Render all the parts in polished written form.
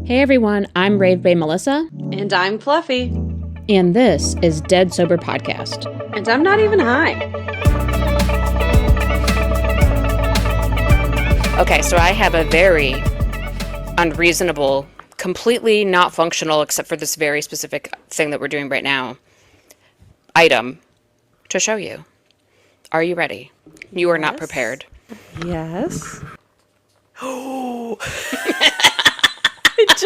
Hey everyone, I'm Rave Melissa. And I'm Fluffy. And this is Dead Sober Podcast. And I'm not even high. Okay, so I have a very unreasonable, completely not functional except for this very specific thing that we're doing right now, item to show you. Are you ready? You are not prepared. Yes. Oh. It's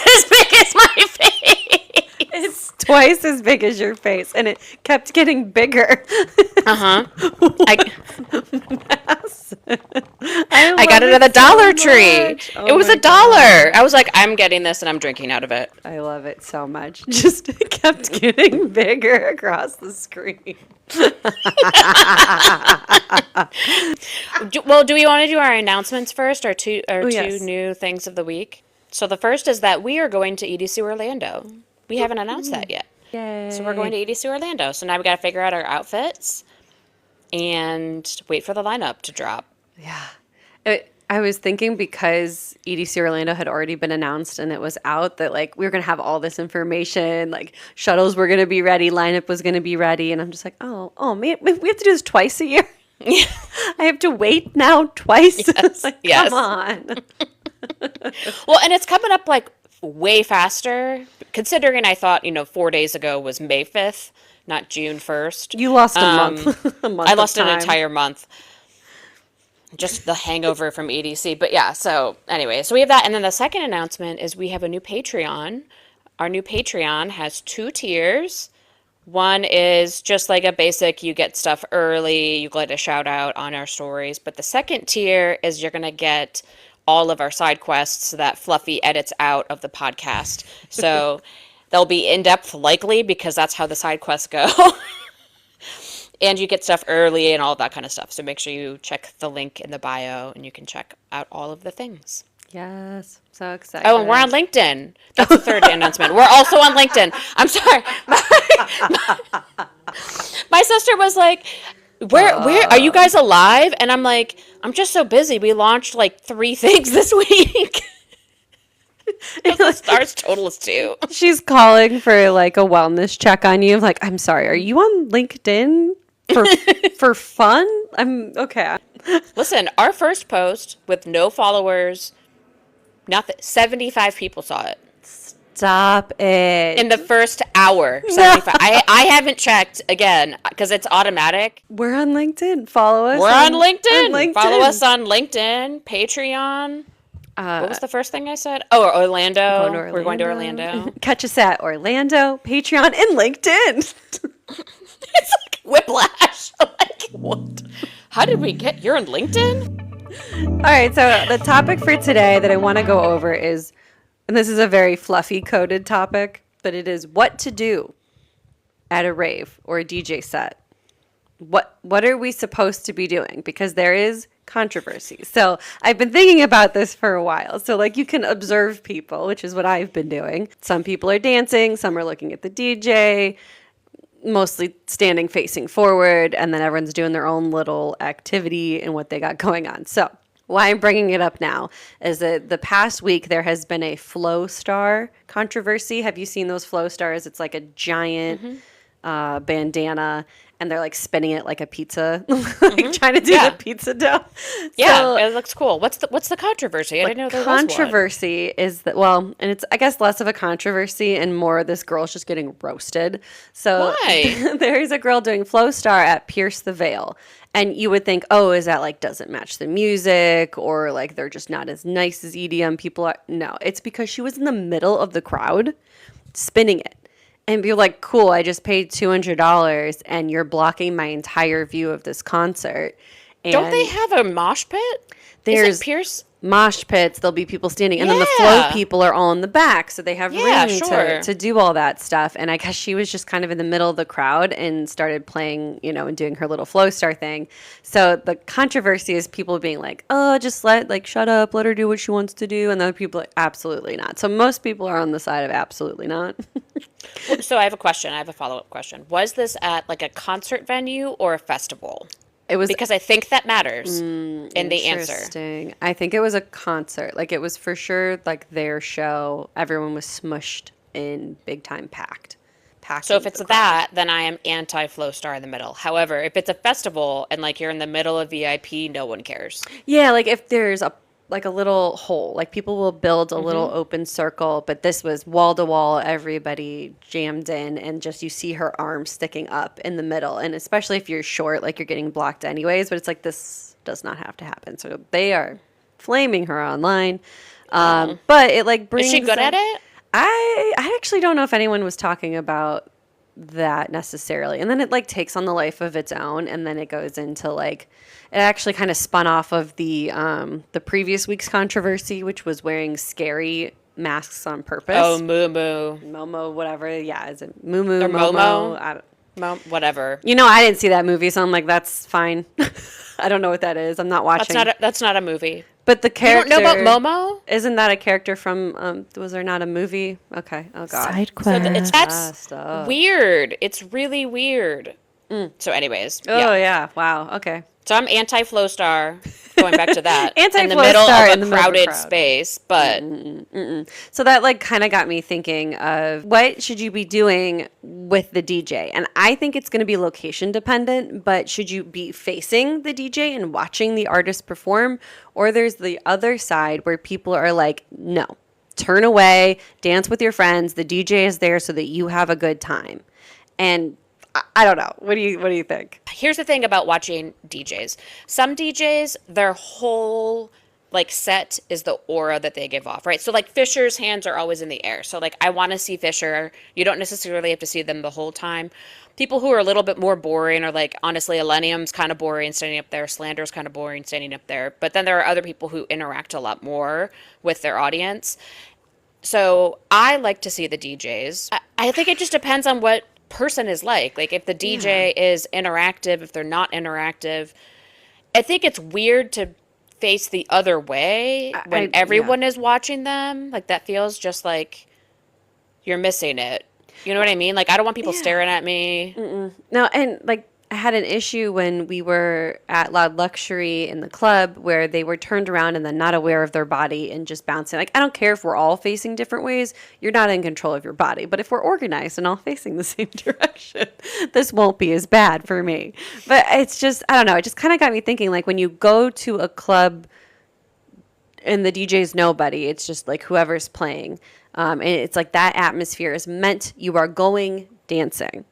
as big as my face. It's twice as big as your face, and it kept getting bigger. Uh-huh. I got it at the Dollar Tree. It was $1. I was like, I'm getting this and I'm drinking out of it. I love it so much. Just it kept getting bigger across the screen. Well, do we want to do our announcements first, or two yes. new things of the week? So the first is that we are going to EDC Orlando. We haven't announced that yet. Yay. So we're going to EDC Orlando. So now we got to figure out our outfits and wait for the lineup to drop. Yeah. I was thinking because EDC Orlando had already been announced and it was out that like we were going to have all this information, like shuttles were going to be ready, lineup was going to be ready. And I'm just like, oh man, we have to do this twice a year. Yeah. I have to wait now twice. Yes. Like, Yes. Come on. Well, and it's coming up like way faster, considering I thought, 4 days ago was May 5th, not June 1st. You lost a month. I lost an entire month. Just the hangover from EDC. But yeah, so anyway, so we have that. And then the second announcement is we have a new Patreon. Our new Patreon has 2 tiers. One is just like a basic, you get stuff early, you get a shout out on our stories. But the second tier is you're going to get all of our side quests that Fluffy edits out of the podcast. So they'll be in-depth likely because that's how the side quests go. And you get stuff early and all of that kind of stuff. So make sure you check the link in the bio and you can check out all of the things. Yes. So excited. Oh, and we're on LinkedIn. That's the third announcement. We're also on LinkedIn. I'm sorry. My sister was like, where are you guys alive? And I'm like, I'm just so busy. We launched like 3 things this week. The stars total is 2. She's calling for like a wellness check on you. Like, I'm sorry, are you on LinkedIn for fun? I'm okay. Listen, our first post with no followers, nothing. 75 people saw it. Stop it. In the first hour. 75. I haven't checked again because it's automatic. We're on LinkedIn. Follow us. We're on LinkedIn. on LinkedIn. Follow us on LinkedIn, Patreon. What was the first thing I said? Oh, Orlando. We're going to Orlando. Catch us at Orlando, Patreon, and LinkedIn. It's like whiplash. Like, what? How did we get? You're on LinkedIn? All right. So the topic for today that I want to go over is, and this is a very fluffy coded topic, but it is what to do at a rave or a DJ set. What are we supposed to be doing? Because there is controversy. So I've been thinking about this for a while. So like you can observe people, which is what I've been doing. Some people are dancing, some are looking at the DJ, mostly standing facing forward, and then everyone's doing their own little activity and what they got going on. So why I'm bringing it up now is that the past week there has been a Flow Star controversy. Have you seen those Flow Stars? It's like a giant bandana, and they're like spinning it like a pizza, like trying to do the pizza dough. Yeah, So, it looks cool. What's the controversy? I didn't know there was one. Controversy is that, well, and it's I guess less of a controversy and more this girl's just getting roasted. So Why? there's a girl doing Flow Star at Pierce the Veil. And you would think, oh, is that like doesn't match the music, or like they're just not as nice as EDM people are? No, it's because she was in the middle of the crowd spinning it. And be like, cool, I just paid $200 and you're blocking my entire view of this concert. And Don't they have a mosh pit? There's Is it Pierce? mosh pits, there'll be people standing, and then the flow people are all in the back, so they have room to do all that stuff. And I guess she was just kind of in the middle of the crowd and started playing, and doing her little Flow Star thing. So the controversy is people being like, oh, just shut up, let her do what she wants to do, and other people like, absolutely not. So most people are on the side of absolutely not. So I have a question. I have a follow-up question. Was this at like a concert venue or a festival? It was because I think that matters in the answer. interesting. I think it was a concert. Like it was for sure like their show. Everyone was smushed in, big time packed. So if it's that, then I am anti-flow star in the middle. However, if it's a festival and like you're in the middle of VIP, no one cares. Yeah, like if there's a little hole, like people will build a little open circle, but this was wall to wall, everybody jammed in, and just you see her arm sticking up in the middle. And especially if you're short, like you're getting blocked anyways, but it's like this does not have to happen. So they are flaming her online. But it like brings Is she good at it? I actually don't know if anyone was talking about that necessarily. And then it like takes on the life of its own, and then it goes into like it actually kind of spun off of the previous week's controversy, which was wearing scary masks on purpose. Oh, Moo Momo, whatever. Yeah, is it Moo Moo or Momo? Momo, whatever. You know, I didn't see that movie, so I'm like, that's fine. I don't know what that is. I'm not watching. That's not a movie. But the character. You don't know about Momo? Isn't that a character from? Was there not a movie? Okay. Oh God. Side quest. That's weird. It's really weird. So, anyways. Oh yeah. Wow. Okay. So I'm anti-flow star. Going back to that. Anti-flow in the middle star of in a the middle of a crowded crowd. space, but So that like kind of got me thinking of what should you be doing with the DJ? And I think it's going to be location dependent, but should you be facing the DJ and watching the artist perform? Or there's the other side where people are like, no, turn away, dance with your friends. The DJ is there so that you have a good time. And I don't know. What do you think? here's the thing about watching DJs. Some DJs, their whole like set is the aura that they give off, right? So like Fisher's hands are always in the air. So like I want to see Fisher. You don't necessarily have to see them the whole time. People who are a little bit more boring are like, honestly, Elenium's kind of boring standing up there. Slander's kind of boring standing up there. But then there are other people who interact a lot more with their audience. So I like to see the DJs. I think it just depends on what person is like. Like if the DJ is interactive, if they're not interactive. I think it's weird to face the other way when everyone is watching them. Like that feels just like you're missing it. You know what I mean? Like I don't want people staring at me. No, and like I had an issue when we were at Loud Luxury in the club where they were turned around and then not aware of their body and just bouncing. Like I don't care if we're all facing different ways. You're not in control of your body. But if we're organized and all facing the same direction, this won't be as bad for me. But it's just, I don't know. It just kind of got me thinking, like when you go to a club and the DJ's nobody, it's just like whoever's playing. And it's like that atmosphere is meant, you are going dancing.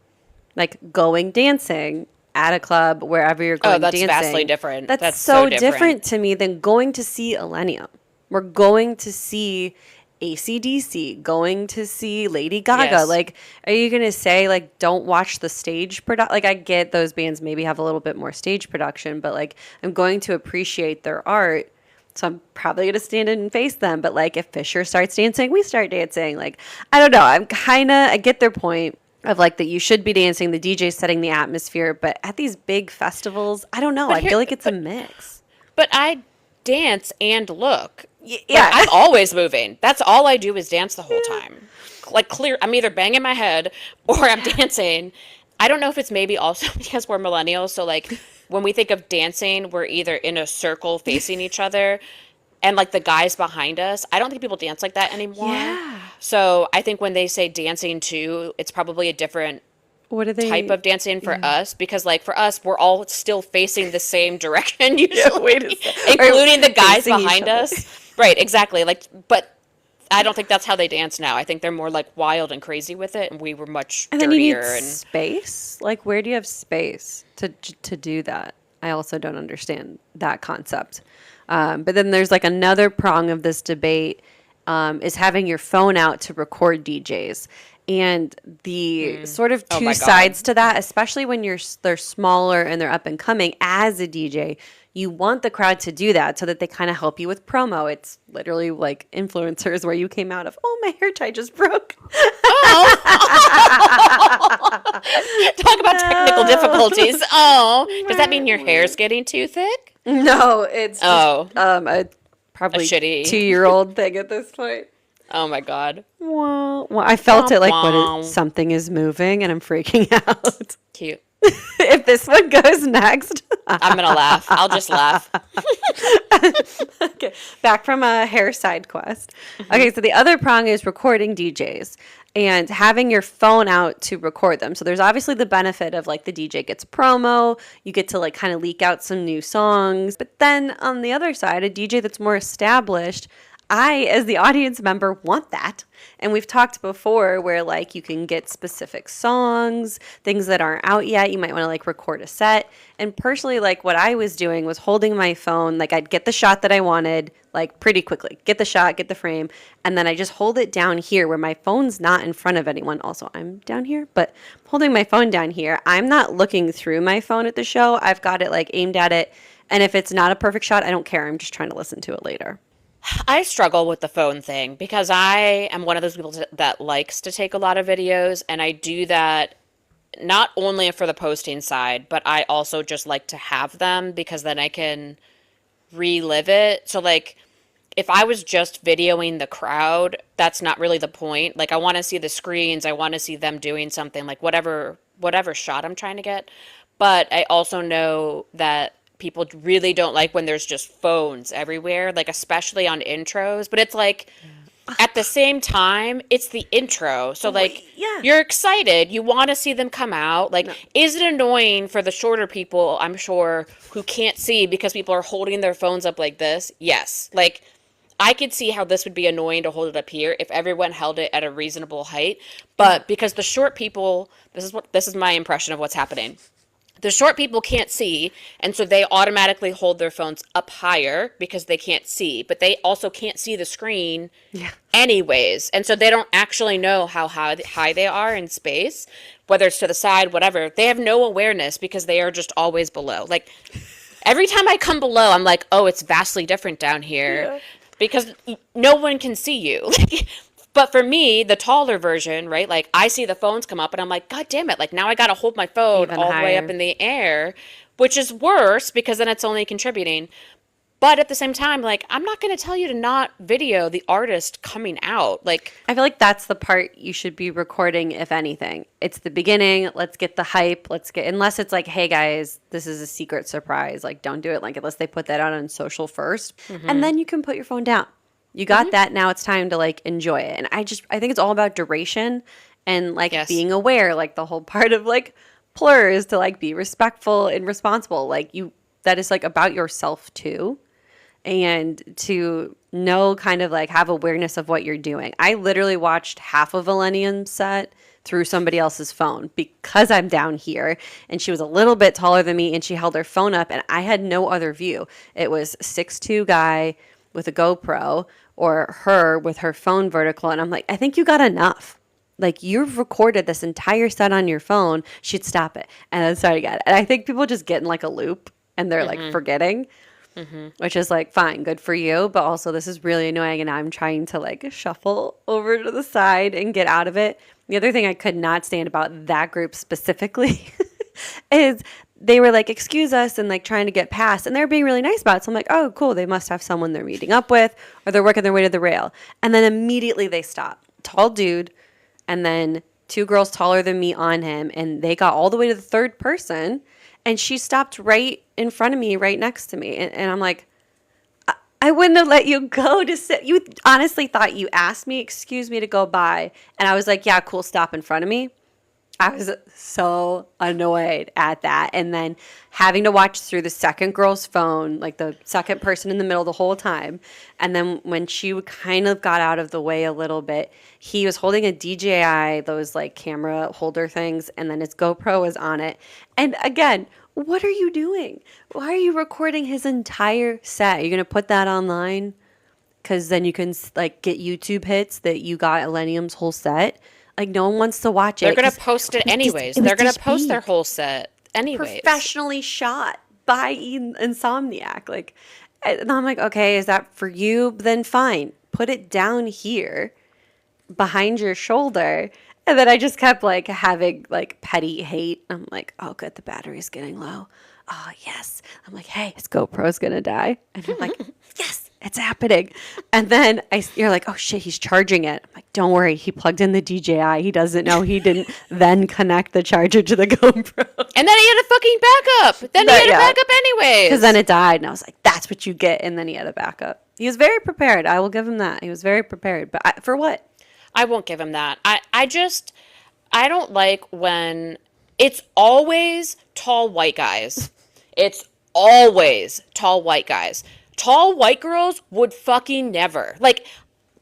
Like going dancing at a club, wherever you're going dancing. Oh, that's vastly different. That's so different to me than going to see Elenium. We're going to see AC/DC, going to see Lady Gaga. Yes. Like, are you going to say, like, don't watch the stage production? Like, I get those bands maybe have a little bit more stage production, but, like, I'm going to appreciate their art. So I'm probably going to stand in and face them. But, like, if Fisher starts dancing, we start dancing. Like, I don't know. I get their point of, like, that you should be dancing. The DJ's setting the atmosphere. But at these big festivals, I don't know. I feel like it's a mix. But I dance and look. Yeah. Like, I'm always moving. That's all I do is dance the whole time. Like, I'm either banging my head or I'm dancing. I don't know if it's maybe also because we're millennials. So, like, when we think of dancing, we're either in a circle facing each other and, like, the guys behind us. I don't think people dance like that anymore. Yeah. So I think when they say dancing too, it's probably a different type of dancing for us, because like for us, we're all still facing the same direction usually, including the guys behind us. Right, exactly. Like, but I don't think that's how they dance now. I think they're more like wild and crazy with it, and we were much and dirtier. Then you need space. Like, where do you have space to do that? I also don't understand that concept. But then there's like another prong of this debate. Is having your phone out to record DJs. And the sort of two sides to that, especially when they're smaller and they're up and coming as a DJ, you want the crowd to do that so that they kind of help you with promo. It's literally like influencers where you came out of, oh, my hair tie just broke. Oh. Talk about technical difficulties. Oh, does that mean your hair's getting too thick? No, it's just, probably a shitty 2-year-old thing at this point. Oh my god. Well, I felt it like something is moving and I'm freaking out. Cute. if this one goes next. I'm going to laugh. I'll just laugh. Okay, back from a hair side quest. Okay, so the other prong is recording DJs and having your phone out to record them. So there's obviously the benefit of like the DJ gets promo, you get to like kind of leak out some new songs. But then on the other side, a DJ that's more established, I, as the audience member, want that. And we've talked before where like you can get specific songs, things that aren't out yet. You might want to like record a set. And personally, like what I was doing was holding my phone, like I'd get the shot that I wanted, like pretty quickly. Get the shot, get the frame, and then I just hold it down here where my phone's not in front of anyone. Also, I'm down here, but holding my phone down here, I'm not looking through my phone at the show. I've got it like aimed at it. And if it's not a perfect shot, I don't care. I'm just trying to listen to it later. I struggle with the phone thing because I am one of those people that likes to take a lot of videos, and I do that not only for the posting side, but I also just like to have them because then I can relive it. So like if I was just videoing the crowd, that's not really the point. Like I want to see the screens, I want to see them doing something, like whatever shot I'm trying to get. But I also know that people really don't like when there's just phones everywhere, like especially on intros. But it's like at the same time, it's the intro. So like you're excited. You want to see them come out. Like, is it annoying for the shorter people, I'm sure, who can't see because people are holding their phones up like this? Yes. Like I could see how this would be annoying to hold it up here if everyone held it at a reasonable height. But because the short people, this is my impression of what's happening. The short people can't see, and so they automatically hold their phones up higher because they can't see, but they also can't see the screen anyways. And so they don't actually know how high they are in space, whether it's to the side, whatever. They have no awareness because they are just always below. Like every time I come below, I'm like, oh, it's vastly different down here because no one can see you. But for me, the taller version, right, like I see the phones come up and I'm like, God damn it. Like now I got to hold my phone even all the way up in the air, which is worse because then it's only contributing. But at the same time, like, I'm not going to tell you to not video the artist coming out. Like, I feel like that's the part you should be recording, if anything. It's the beginning. Let's get the hype. Unless it's like, hey guys, this is a secret surprise. Like, don't do it. Like, unless they put that out on social first. And then you can put your phone down. You got that. Now it's time to like enjoy it. And I think it's all about duration and like being aware. Like the whole part of like Plur is to like be respectful and responsible. Like that is like about yourself too. And to know kind of like have awareness of what you're doing. I literally watched half of Millennium's set through somebody else's phone because I'm down here and she was a little bit taller than me and she held her phone up and I had no other view. It was 6'2" guy with a GoPro or her with her phone vertical. And I'm like, I think you got enough. Like you've recorded this entire set on your phone. She'd stop it. And then start again. And I think people just get in like a loop and they're like forgetting, which is like, fine, good for you. But also this is really annoying. And I'm trying to like shuffle over to the side and get out of it. The other thing I could not stand about that group specifically is they were like, excuse us, and like trying to get past. And they're being really nice about it. So I'm like, oh, cool. They must have someone they're meeting up with or they're working their way to the rail. And then immediately they stop. Tall dude. And then 2 girls taller than me on him. And they got all the way to the third person. And she stopped right in front of me, right next to me. And I'm like, I wouldn't have let you go to sit. You honestly thought you asked me, excuse me, to go by. And I was like, yeah, cool, stop in front of me. I was so annoyed at that. And then having to watch through the second girl's phone, like the second person in the middle the whole time. And then when she kind of got out of the way a little bit, he was holding a DJI, those like camera holder things, and then his GoPro was on it. And again, what are you doing? Why are you recording his entire set? You're going to put that online? Because then you can like get YouTube hits that you got Millennium's whole set. Like, no one wants to watch it. They're going to post it anyways. They're going to post their whole set anyways. Professionally shot by Insomniac. Like, and I'm like, okay, is that for you? Then fine. Put it down here behind your shoulder. And then I just kept, like, having, like, petty hate. I'm like, oh, good, the battery's getting low. Oh, yes. I'm like, hey, his GoPro's going to die. And I'm like, yes. It's happening. And then you're like, oh shit, he's charging it. I'm like, don't worry. He plugged in the DJI. He doesn't know he didn't then connect the charger to the GoPro. And then he had a fucking backup. Then he had a backup anyways. Because then it died. And I was like, that's what you get. And then he had a backup. He was very prepared. I will give him that. He was very prepared. But for what? I won't give him that. I don't like when it's always tall white guys. It's always tall white guys. Tall white girls would fucking never. Like,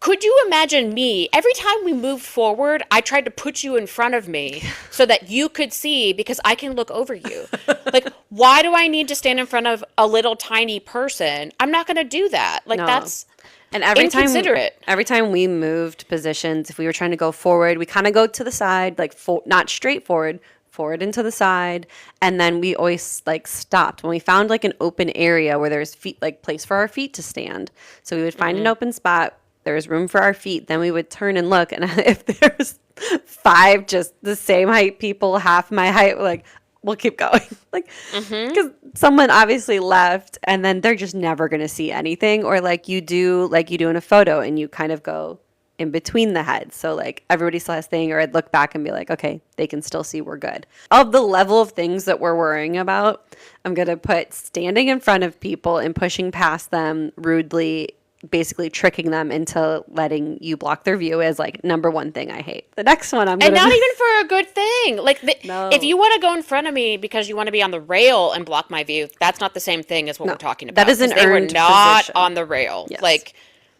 could you imagine me, every time we moved forward, I tried to put you in front of me so that you could see because I can look over you. Like, why do I need to stand in front of a little tiny person? I'm not going to do that. Like, No. that's And inconsiderate. every time we moved positions, if we were trying to go forward, we kind of go to the side, like not straight forward into the side, and then we always like stopped when we found like an open area where there's feet, like place for our feet to stand. So we would find an open spot, there was room for our feet, then we would turn and look, and if there's 5 just the same height people, half my height, like we'll keep going. Like, because someone obviously left and then they're just never going to see anything. Or like you do in a photo and you kind of go in between the heads. So like everybody saw his thing, or I'd look back and be like, okay, they can still see we're good. Of the level of things that we're worrying about, I'm going to put standing in front of people and pushing past them rudely, basically tricking them into letting you block their view is like number one thing I hate. The next one And not even for a good thing. Like, No. if you want to go in front of me because you want to be on the rail and block my view, that's not the same thing as what we're talking about. That is an 'Cause they were earned not position. on the rail. Yes. Like,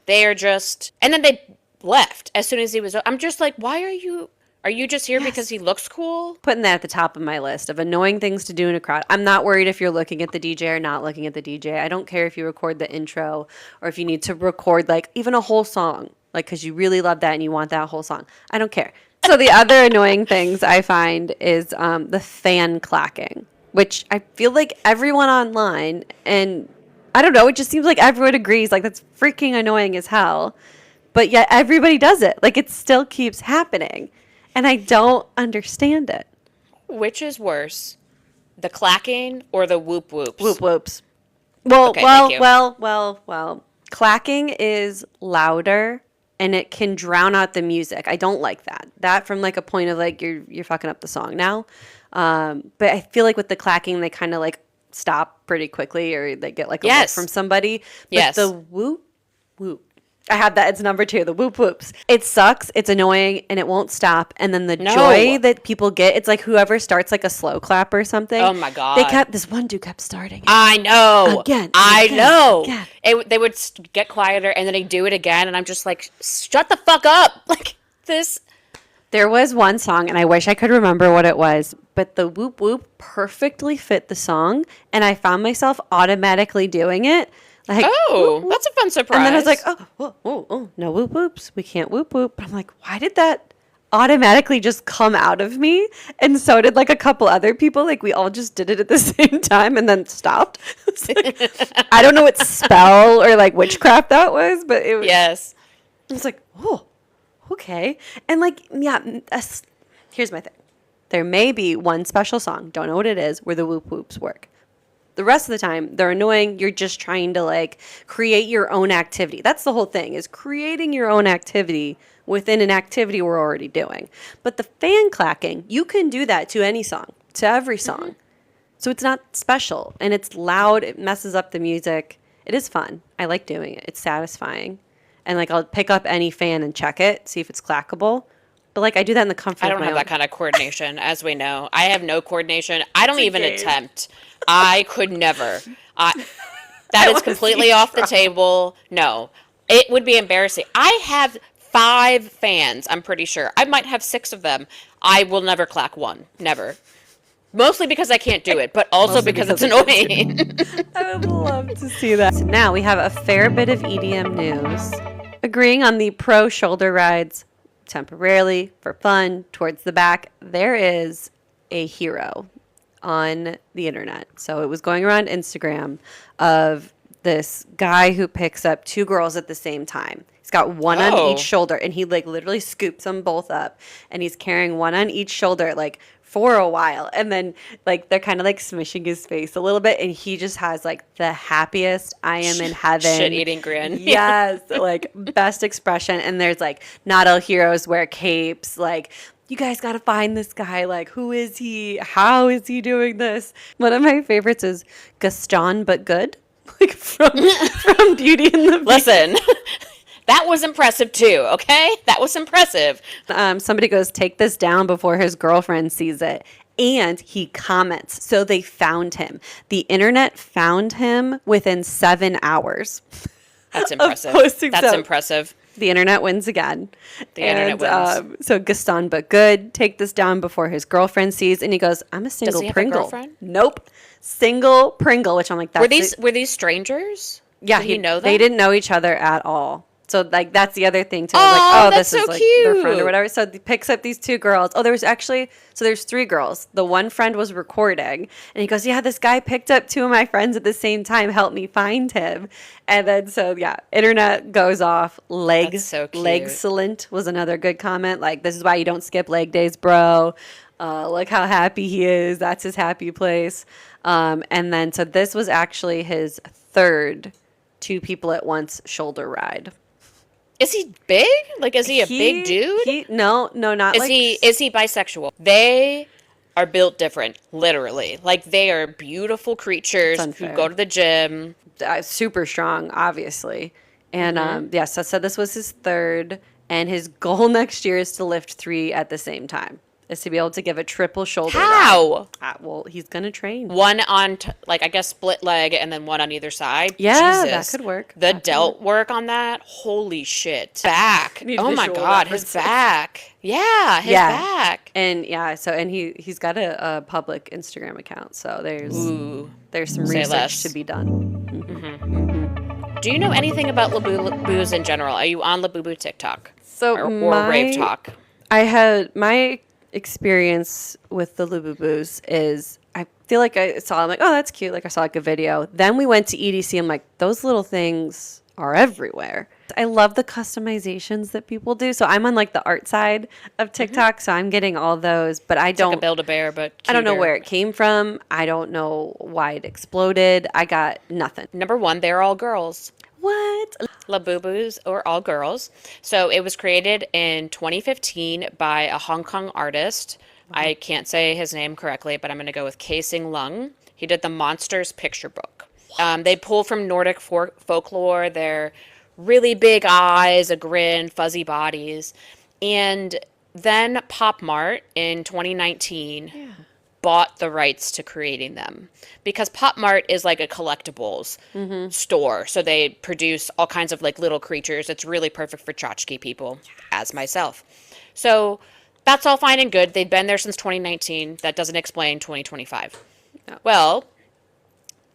they are just... And then they left as soon as he was... I'm just like, why are you... Are you just here because he looks cool? Putting that at the top of my list of annoying things to do in a crowd. I'm not worried if you're looking at the DJ or not looking at the DJ. I don't care if you record the intro or if you need to record like even a whole song, like because you really love that and you want that whole song. I don't care. So the other annoying things I find is the fan clacking, which I feel like everyone online, and I don't know, it just seems like everyone agrees like that's freaking annoying as hell. But yet everybody does it. Like it still keeps happening. And I don't understand it. Which is worse? The clacking or the whoop whoops? Whoop whoops. Well, Okay, thank you. well. Clacking is louder and it can drown out the music. I don't like that. That from like a point of like you're fucking up the song now. But I feel like with the clacking they kind of like stop pretty quickly or they get like a look from somebody. But Yes. the whoop. I have that. It's number 2, the whoop whoops. It sucks. It's annoying and it won't stop. And then the joy that people get, it's like whoever starts like a slow clap or something. Oh my God. This one dude kept starting it. I know. Again. I know. Again. They would get quieter and then they do it again. And I'm just like, shut the fuck up. Like this. There was one song, and I wish I could remember what it was, but the whoop whoop perfectly fit the song. And I found myself automatically doing it. Like, Oh, whoop, whoop. that's a fun surprise. And then I was like, oh, no whoop whoops. We can't whoop whoop. But I'm like, why did that automatically just come out of me? And so did like a couple other people. Like we all just did it at the same time and then stopped. It's like, I don't know what spell or like witchcraft that was, but it was, yes. it's like, oh, okay. And like, yeah, here's my thing. There may be one special song, don't know what it is, where the whoop whoops work. The rest of the time, they're annoying. You're just trying to like create your own activity. That's the whole thing, is creating your own activity within an activity we're already doing. But the fan clacking, you can do that to any song, to every song. So it's not special and it's loud. It messes up the music. It is fun. I like doing it. It's satisfying. And like I'll pick up any fan and check it, see if it's clackable. But like I do that in the comfort I of don't my have own. that kind of coordination, as we know. I have no coordination. I don't even game. attempt. I could never. That is completely off the table. No. It would be embarrassing. I have 5 fans, I'm pretty sure. I might have 6 of them. I will never clack one. Never. Mostly because I can't do it, but also because it's annoying. I would love to see that. So now we have a fair bit of EDM news. Agreeing on the pro shoulder rides temporarily for fun towards the back, there is a hero on the internet. So it was going around Instagram of this guy who picks up 2 girls at the same time. He's got one on Oh. each shoulder, and he like literally scoops them both up, and he's carrying one on each shoulder like for a while, and then like they're kind of like smishing his face a little bit, and he just has like the happiest I am in heaven Shit-eating grin. Yes, like best expression. And there's like not all heroes wear capes, like you guys got to find this guy. Like, who is he? How is he doing this? One of my favorites is Gaston but good, like from Beauty and the Beast. Listen, that was impressive too, okay? That was impressive. Somebody goes, take this down before his girlfriend sees it. And he comments. So they found him. The internet found him within 7 hours. That's impressive. posting That's some- impressive. The internet wins again. The internet wins. So Gaston but good, take this down before his girlfriend sees. And he goes, I'm a single he have a Pringle. girlfriend? Nope. Single Pringle, which I'm like, that's Were these strangers? yeah, Did he know them? They didn't know each other at all. So like that's the other thing too. I was Oh, like, that's this is so like their friend cute. or whatever. So he picks up these two girls. Oh, there's 3 girls. The one friend was recording, and he goes, "Yeah, this guy picked up 2 of my friends at the same time. Help me find him." And then internet goes off. That's so cute. Legcellent was another good comment. Like, this is why you don't skip leg days, bro. Look how happy he is. That's his happy place. And then so this was actually his third 2 people at once shoulder ride. Is he big? Like, is he a big dude? No, not like. Is he bisexual? They are built different, literally. Like, they are beautiful creatures who unfair. go to the gym. Super strong, obviously. And Mm-hmm. so I said this was his third, and his goal next year is to lift 3 at the same time. Is to be able to give a triple shoulder ride. How? Well, he's gonna train. One on, I guess, split leg, and then one on either side. Yeah, that Jesus. could work. The That could delt work on that, holy shit. Back. Need Oh my visual God, his references. back. Yeah, his back. And he's got a public Instagram account, so there's Ooh. some Say research less. to be done. Do you know anything about LaBuBus in general? Are you on LaBuBu TikTok? So or Rave Talk? I had my experience with the LaBuBus is I feel like I'm like, oh, that's cute. Like I saw like a video. Then we went to EDC. I'm like, those little things are everywhere. I love the customizations that people do. So I'm on like the art side of TikTok. So I'm getting all those, but I Like don't a Build-A-Bear, but I don't know cuter. where it came from. I don't know why it exploded. I got nothing. Number one, they're all girls. What? LaBuBus are all girls. So it was created in 2015 by a Hong Kong artist. I can't say his name correctly, but I'm going to go with Kei Sing Lung. He did the Monsters picture book. They pull from Nordic folklore. They're really big eyes, a grin, fuzzy bodies. And then Pop Mart in 2019 bought the rights to creating them, because Pop Mart is like a collectibles store. So they produce all kinds of like little creatures. It's really perfect for tchotchke people, as myself. So that's all fine and good. They've been there since 2019. That doesn't explain 2025. No. Well,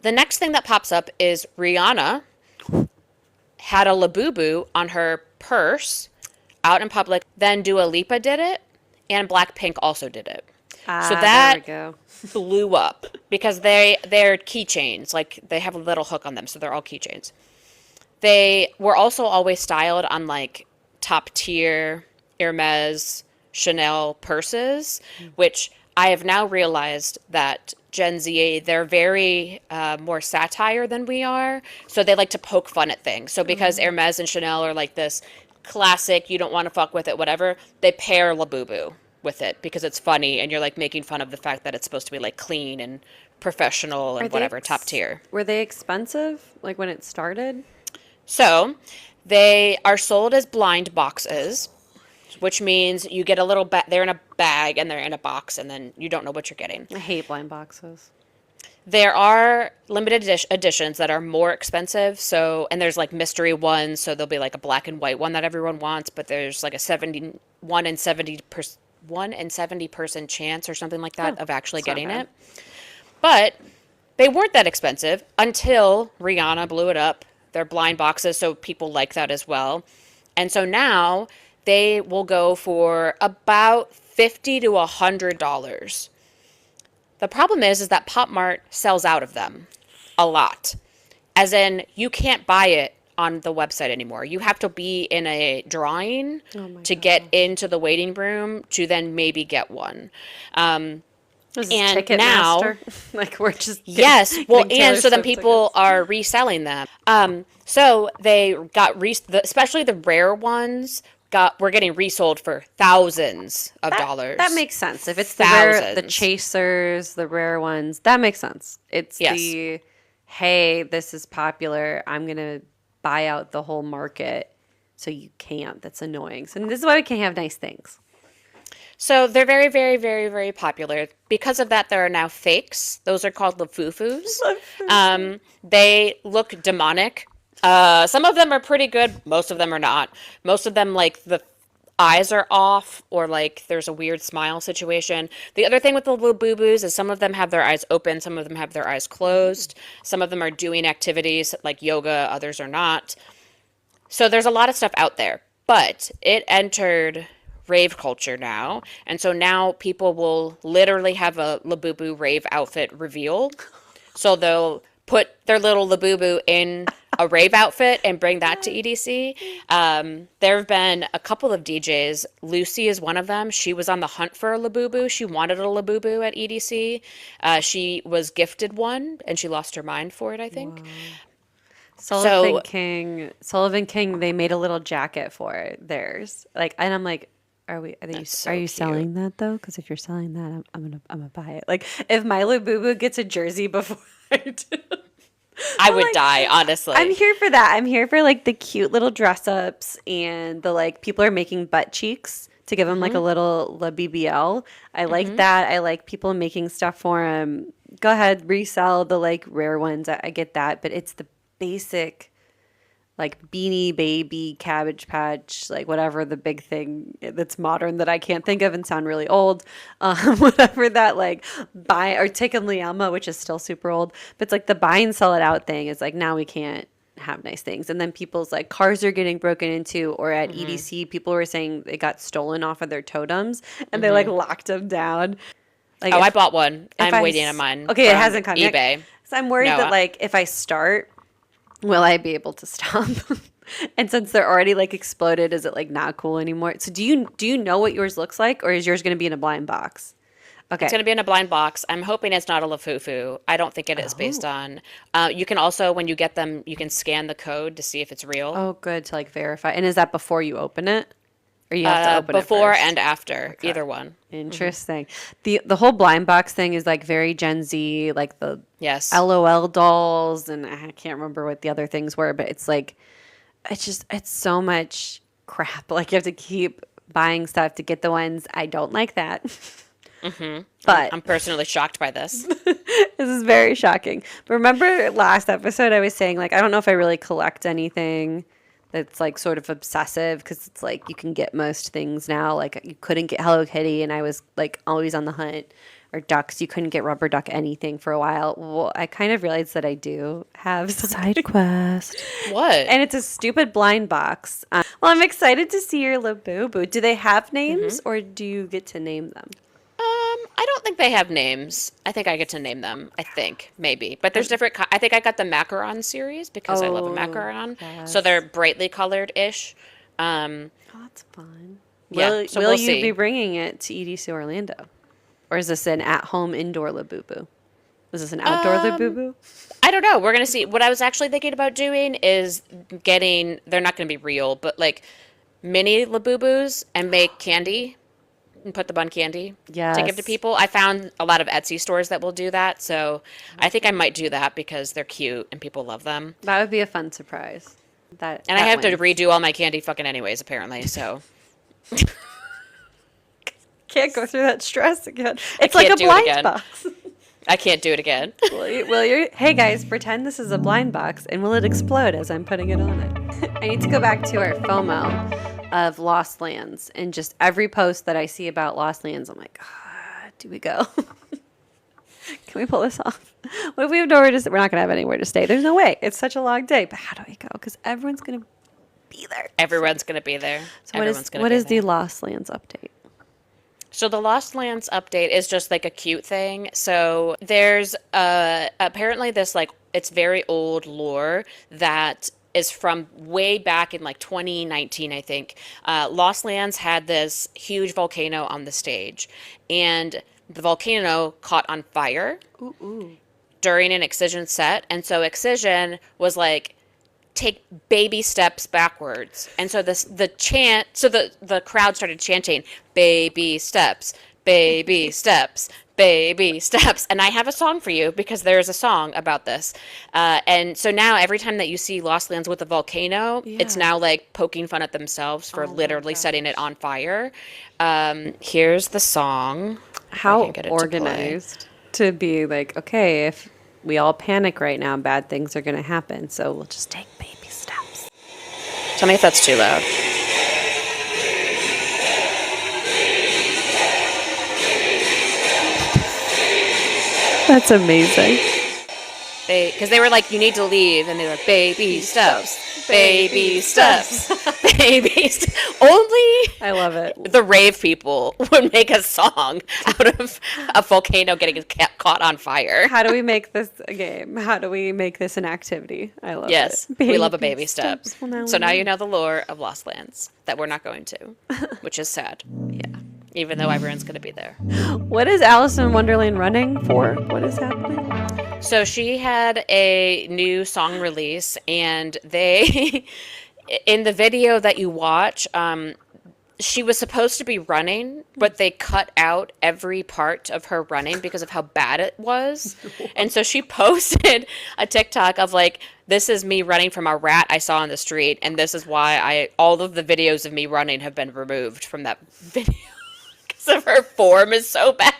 the next thing that pops up is Rihanna had a LaBuBu on her purse out in public. Then Dua Lipa did it, and Blackpink also did it. So that there we go. blew up because they're keychains. Like, they have a little hook on them, so they're all keychains. They were also always styled on like top tier Hermes, Chanel purses, which I have now realized that Gen Z, they're very more satire than we are. So they like to poke fun at things. So because Hermes and Chanel are like this classic, you don't want to fuck with it, whatever, they pair LaBuBu with it because it's funny, and you're like making fun of the fact that it's supposed to be like clean and professional and whatever, top tier. Were they expensive? Like when it started? So they are sold as blind boxes, which means you get a little they're in a bag and they're in a box, and then you don't know what you're getting. I hate blind boxes. There are limited editions that are more expensive. So, and there's like mystery ones. So there'll be like a black and white one that everyone wants, but there's like a 1 in 70 person chance or something like that of actually getting it. But they weren't that expensive until Rihanna blew it up. They're blind boxes, so people like that as well. And so now they will go for about $50 to $100. The problem is that Pop Mart sells out of them a lot. As in, you can't buy it on the website anymore. You have to be in a drawing to get into the waiting room to then maybe get one. This is And Ticketmaster. now, Like we're just yes, well, getting Taylor and so then Swift people tickets. are reselling them. So they got especially the rare ones were getting resold for thousands of dollars. That makes sense. If it's the rare, the Thousands. chasers, the rare ones, that makes sense. It's Yes. the, hey, this is popular. I'm going to buy out the whole market. So you can't. That's annoying. So this is why we can't have nice things. So they're very, very, very, very popular. Because of that, there are now fakes. Those are called LaFoufous. They look demonic. Some of them are pretty good. Most of them are not. Most of them, like, the eyes are off or, like, there's a weird smile situation. The other thing with the LaBuBus is some of them have their eyes open. Some of them have their eyes closed. Some of them are doing activities like yoga. Others are not. So there's a lot of stuff out there. But it entered rave culture now, and so now people will literally have a LaBuBu rave outfit reveal. So they'll put their little LaBuBu in a rave outfit and bring that to EDC. There have been a couple of DJs. Lucy is one of them. She was on the hunt for a LaBuBu. She wanted a LaBuBu at EDC. She was gifted one, and she lost her mind for it, I think. Sullivan King, they made a little jacket for theirs. Like, and I'm like, are you so you cute. selling that though? Because if you're selling that, I'm gonna buy it. Like, if my LaBuBu gets a jersey before I do, I would die, honestly. I'm here for that. I'm here for like the cute little dress ups and the like people are making butt cheeks to give them like a little LaBBL. I like that. I like people making stuff for them. Go ahead, resell the like rare ones. I get that, but it's the basic like Beanie Baby, Cabbage Patch, like whatever the big thing that's modern that I can't think of and sound really old. Whatever that like buy or Tick and Liama, which is still super old. But it's like the buy and sell it out thing is like now we can't have nice things. And then people's like cars are getting broken into, or at EDC, people were saying they got stolen off of their totems and they like locked them down. Like I bought one. I'm I waiting s- on mine. Okay, it from hasn't come yet. eBay. So I'm worried No, that like if I start, will I be able to stop? And since they're already like exploded, is it like not cool anymore? So do you know what yours looks like, or is yours going to be in a blind box? Okay. It's going to be in a blind box. I'm hoping it's not a LaFufu. I don't think it is based on. You can also, when you get them, you can scan the code to see if it's real. Oh, good to like verify. And is that before you open it, or you have to open it Before first? and after, either one. Interesting. The whole blind box thing is like very Gen Z, like the Yes. LOL dolls, and I can't remember what the other things were, but it's like it's so much crap. Like you have to keep buying stuff to get the ones I don't like that. But I'm personally shocked by this. this is very shocking. But remember last episode I was saying like I don't know if I really collect anything that's like sort of obsessive, because it's like you can get most things now. Like you couldn't get Hello Kitty, and I was like always on the hunt, or ducks. You couldn't get rubber duck anything for a while. Well, I kind of realized that I do have side quest, What? and it's a stupid blind box. Well, I'm excited to see your LaBuBu. Do they have names, or do you get to name them? I don't think they have names. I think I get to name them. I think maybe, but there's different. I think I got the macaron series because I love a macaron, so they're brightly colored ish. Oh, that's fun. Yeah, Will, so will we'll you see. be bringing it to EDC Orlando? Or is this an at-home indoor LaBuBu? Is this an outdoor LaBuBu? I don't know. We're gonna see. What I was actually thinking about doing is getting. They're not gonna be real, but like mini LaBuBus and make candy and put them on candy to give to Yes. people. I found a lot of Etsy stores that will do that, so I think I might do that because they're cute and people love them. That would be a fun surprise. And I have to redo all my candy fucking anyways, apparently. So Can't go through that stress again. It's like can't a do it blind again. box. I can't do it again. Will you? Hey guys, pretend this is a blind box, and will it explode as I'm putting it on it? I need to go back to our FOMO of Lost Lands, and just every post that I see about Lost Lands, I'm like, do we go? Can we pull this off? What if we have nowhere to stay? We're not going to have anywhere to stay. There's no way. It's such a long day. But how do we go? Because everyone's going to be there. Everyone's gonna be there. So what is the Lost Lands update? So the Lost Lands update is just like a cute thing. So there's apparently this like it's very old lore that is from way back in like 2019, I think. Lost Lands had this huge volcano on the stage, and the volcano caught on fire during an Excision set. And so Excision was like, take baby steps backwards. And so the crowd started chanting, baby steps, baby steps, baby steps. And I have a song for you because there's a song about this. And so now every time that you see Lost Lands with a volcano, it's now like poking fun at themselves for literally setting it on fire. Here's the song. How organized to be like, okay, if we all panic right now, bad things are going to happen. So we'll just take baby steps. Tell me if that's too loud. That's amazing. Because they were like, you need to leave, and they were baby steps, baby steps, baby steps. Only I love it. the rave people would make a song out of a volcano getting caught on fire. How do we make this a game? How do we make this an activity? I love Yes, it. we love a baby steps. Well, So now you know the lore of Lost Lands that we're not going to, which is sad. Yeah. Even though everyone's going to be there. What is Alice in Wonderland running for? What is happening? So she had a new song release, and they, in the video that you watch, she was supposed to be running, but they cut out every part of her running because of how bad it was. And so she posted a TikTok of like, this is me running from a rat I saw on the street, and this is why all of the videos of me running have been removed from that video. Of her form is so bad.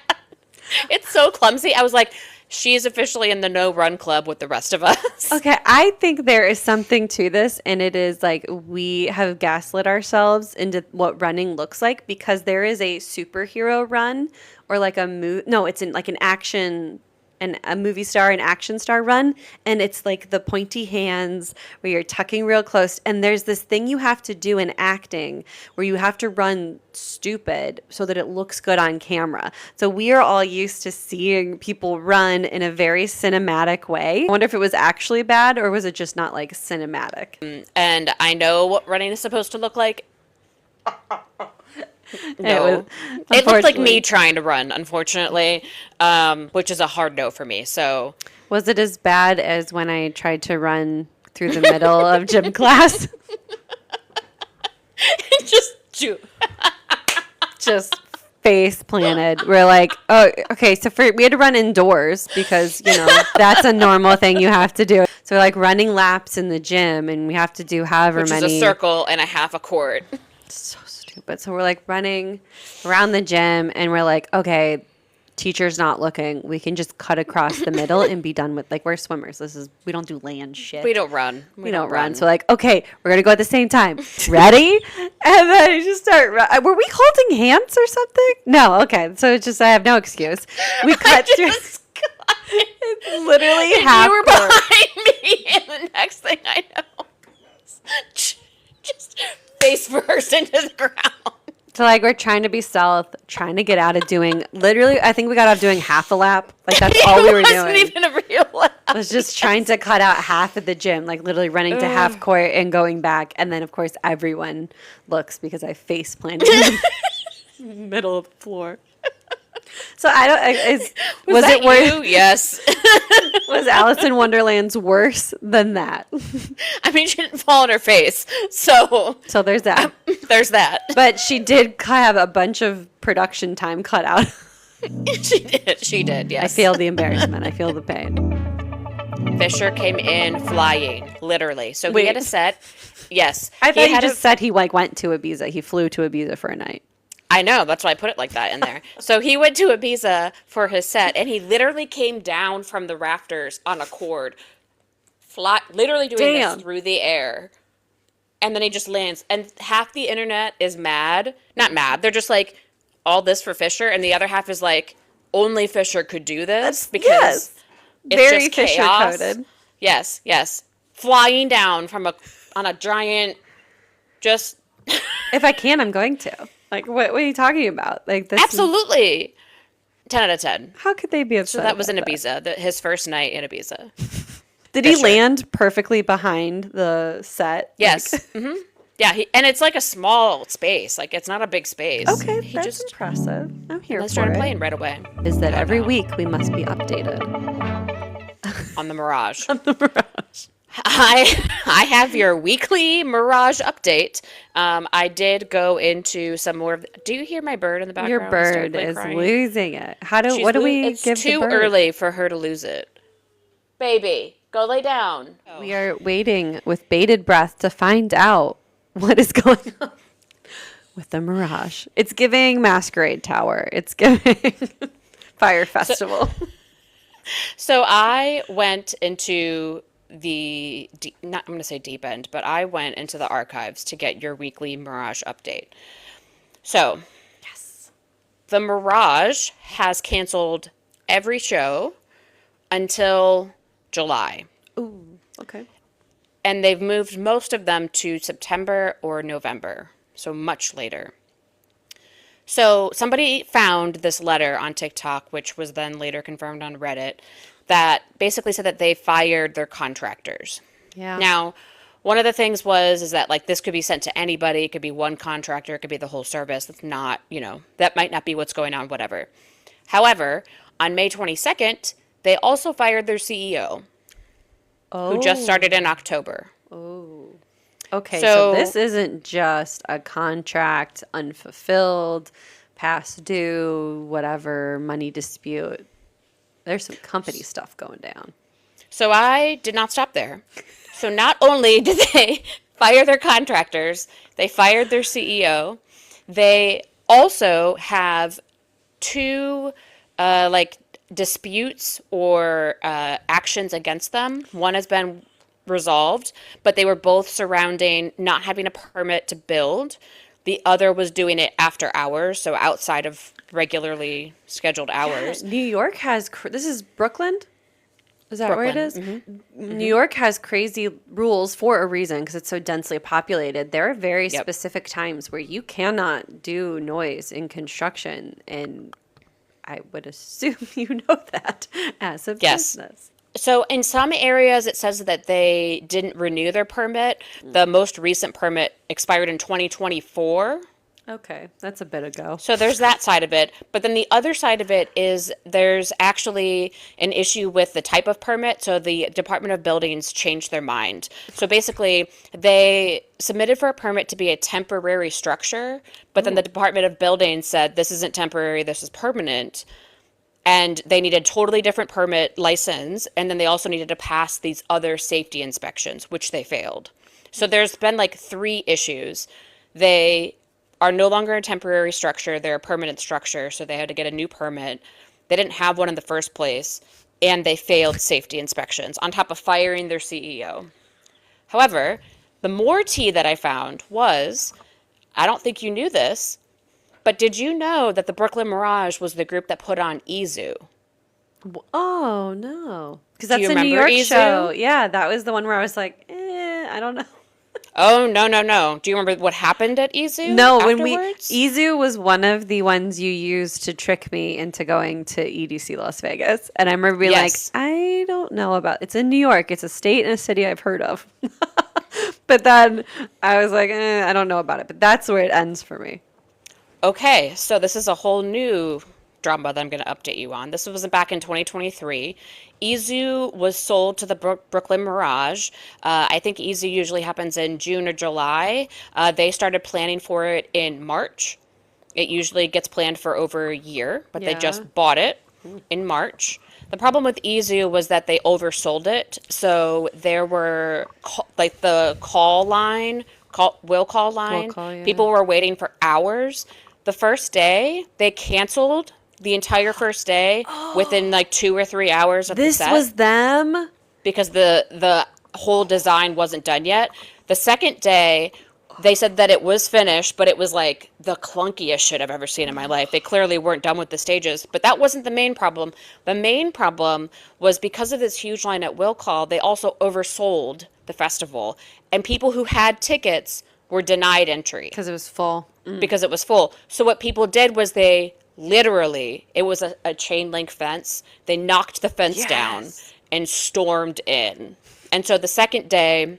It's so clumsy. I was like, she's officially in the no run club with the rest of us. Okay, I think there is something to this, and it is like we have gaslit ourselves into what running looks like, because there is a superhero run or like it's in like an action and a movie star and action star run, and it's like the pointy hands where you're tucking real close, and there's this thing you have to do in acting where you have to run stupid so that it looks good on camera. So we are all used to seeing people run in a very cinematic way. I wonder if it was actually bad, or was it just not like cinematic? And I know what running is supposed to look like. No, it looked like me trying to run, unfortunately, which is a hard no for me. So, was it as bad as when I tried to run through the middle of gym class? just face planted. We're like, oh, okay. So we had to run indoors because that's a normal thing you have to do. So we're like running laps in the gym, and we have to do however many. Which is a circle and a half a court. So stupid. So we're like running around the gym, and we're like, okay, teacher's not looking. We can just cut across the middle and be done with, like, we're swimmers. We don't do land shit. We don't run. We don't run. So like, okay, we're going to go at the same time. Ready? And then you just start. Were we holding hands or something? No. Okay. So it's just, I have no excuse. We cut through. It's literally half. You were behind me, and the next thing I know, just face first into the ground. So, like, we're trying to be stealth, trying to get out of doing, literally, I think we got out of doing half a lap. Like, that's all we were doing. It wasn't even a real lap. I was just trying to cut out half of the gym, like, literally running to half court and going back. And then, of course, everyone looks because I face planted in the middle of the floor. So, was it worse? Yes. Was Alice in Wonderland's worse than that? I mean, she didn't fall on her face, so there's that. There's that. But she did have a bunch of production time cut out. She did, yes. I feel the embarrassment. I feel the pain. Fisher came in flying, literally. So he had a set. Yes. I thought he just said he went to Ibiza. He flew to Ibiza for a night. I know. That's why I put it like that in there. So he went to Ibiza for his set, and he literally came down from the rafters on a cord, literally doing this through the air. And then he just lands. And half the internet is mad. Not mad. They're just like, all this for Fisher. And the other half is like, only Fisher could do this. Because it's very just chaos. Fisher-coded. Yes, yes. Flying down on a giant, just... If I can, I'm going to. Like, what are you talking about? Like this? Did he land perfectly behind the set? Yes. Yeah, and it's like a small space. Like, it's not a big space. Okay, He that's just impressive. I'm here for started it. playing right away. Is that every no. week we must be updated On the Mirage. on the Mirage. I have your weekly Mirage update. I did go into some more of. Do you hear my bird in the background? Your bird is crying? losing it. What do we It's give the too bird? early for her to lose it. Baby, go lay down. We are waiting with bated breath to find out what is going on with the Mirage. It's giving Masquerade Tower. It's giving Fire Festival. So I went into I'm going to say deep end, but I went into the archives to get your weekly Mirage update. So, Yes. the Mirage has canceled every show until July. Ooh, okay. And they've moved most of them to September or November, so much later. So somebody found this letter on TikTok, which was then later confirmed on Reddit, that basically said that they fired their contractors. Yeah. Now, one of the things is that like this could be sent to anybody. It could be one contractor. It could be the whole service. That's not, that might not be what's going on, whatever. However, on May 22nd, they also fired their CEO, who just started in October. Okay, so this isn't just a contract unfulfilled, past due, whatever, money dispute. There's some company stuff going down. So I did not stop there. So not only did they fire their contractors, they fired their CEO. They also have two disputes or actions against them. One has been resolved, but they were both surrounding not having a permit to build. The other was doing it after hours, so outside of regularly scheduled hours. New York has, this is Brooklyn? Is that where it is? Mm-hmm. New York has crazy rules for a reason because it's so densely populated. There are very Yep. specific times where you cannot do noise in construction, and I would assume you know that as a Yes. business. So in some areas, it says that they didn't renew their permit. The most recent permit expired in 2024. Okay, that's a bit ago. So there's that side of it. But then the other side of it is there's actually an issue with the type of permit. So the Department of Buildings changed their mind. So basically, they submitted for a permit to be a temporary structure, but then the Department of Buildings said, this isn't temporary, this is permanent. And they needed a totally different permit license. And then they also needed to pass these other safety inspections, which they failed. So there's been like 3 issues. They are no longer a temporary structure. They're a permanent structure. So they had to get a new permit. They didn't have one in the first place. And they failed safety inspections on top of firing their CEO. However, the more tea that I found was, I don't think you knew this, but did you know that the Brooklyn Mirage was the group that put on Izu? Oh, no. Because Do that's you a New remember York Izu? show. Yeah, that was the one where I was like, I don't know. Oh, no. Do you remember what happened at Izu? No, afterwards? Izu was one of the ones you used to trick me into going to EDC Las Vegas. And I remember being Yes. like, I don't know it's in New York. It's a state and a city I've heard of. But then I was like, I don't know about it. But that's where it ends for me. Okay, so this is a whole new drama that I'm going to update you on. This was back in 2023. Izu was sold to the Brooklyn Mirage. I think Izu usually happens in June or July. They started planning for it in March. It usually gets planned for over a year, but they Yeah. just bought it in March. The problem with Izu was that they oversold it. So there were the will call line. yeah. People were waiting for hours. The first day, they canceled the entire first day within like 2 or 3 hours of the This set was them? because the whole design wasn't done yet. The second day, they said that it was finished, but it was like the clunkiest shit I've ever seen in my life. They clearly weren't done with the stages, but that wasn't the main problem. The main problem was because of this huge line at will call, they also oversold the festival, and people who had tickets were denied entry Because it was full. because it was full. So what people did was they literally, it was a chain link fence. They knocked the fence down and stormed in. And so the second day,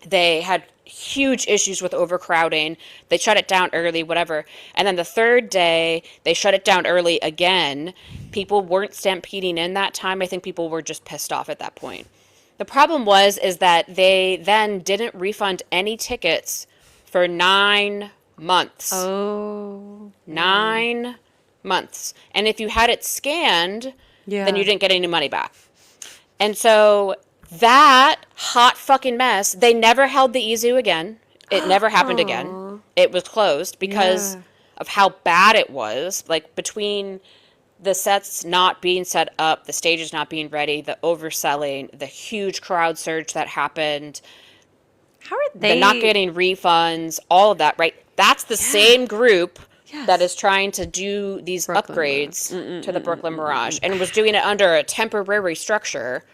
they had huge issues with overcrowding. They shut it down early, whatever. And then the third day, they shut it down early again. People weren't stampeding in that time. I think people were just pissed off at that point. The problem is that they then didn't refund any tickets for 9 months. Oh. 9 months. And if you had it scanned, then you didn't get any money back. And so that hot fucking mess, they never held the EZoo again. It never happened again. It was closed because of how bad it was. Like, between the sets not being set up, the stages not being ready, the overselling, the huge crowd surge that happened, How are they the not getting refunds, all of that, right? That's the same group that is trying to do these upgrades to the Brooklyn Mirage and was doing it under a temporary structure,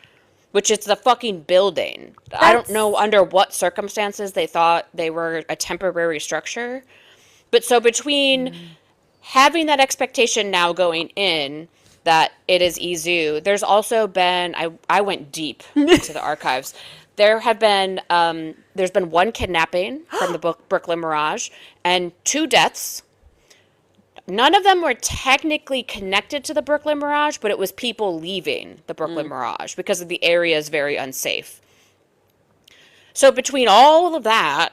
which is the fucking building. I don't know under what circumstances they thought they were a temporary structure. But so between having that expectation now going in that it is EZoo, there's also been, I went deep into the archives. There have been, there's been one kidnapping from the Brooklyn Mirage and 2 deaths. None of them were technically connected to the Brooklyn Mirage, but it was people leaving the Brooklyn Mirage because of the area is very unsafe. So between all of that,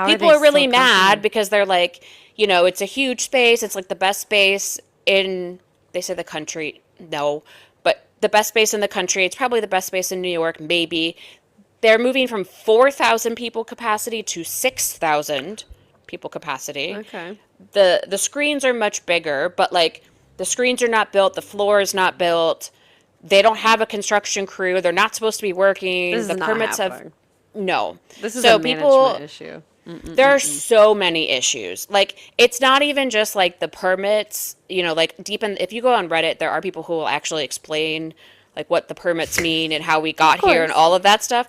people are really mad because they're like, you know, it's a huge space. It's like the best space in, they say the country. No, but the best space in the country. It's probably the best space in New York, maybe. They're moving from 4,000 people capacity to 6,000 people capacity. Okay. The screens are much bigger, but like the screens are not built, the floor is not built. They don't have a construction crew. They're not supposed to be working. This is not happening. No. This is so a management issue. There are so many issues. Like, it's not even just like the permits, you know, like deep in, if you go on Reddit, there are people who will actually explain like what the permits mean and how we got here and all of that stuff.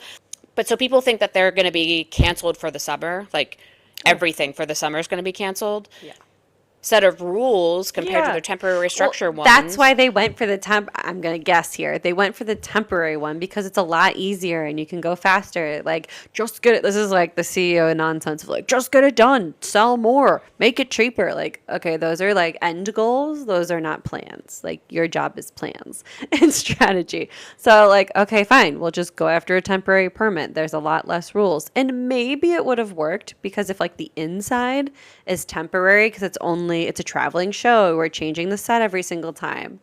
But so people think that they're going to be canceled for the summer, like everything for the summer is going to be canceled. Yeah. Set of rules compared to their temporary structure ones. That's why they went for the I'm going to guess here. They went for the temporary one because it's a lot easier and you can go faster. Like, just get it. This is like the CEO nonsense of like, just get it done. Sell more. Make it cheaper. Like, okay, those are like end goals. Those are not plans. Like, your job is plans and strategy. So like, okay, fine. We'll just go after a temporary permit. There's a lot less rules. And maybe it would have worked because if like the inside is temporary because it's a traveling show. We're changing the set every single time.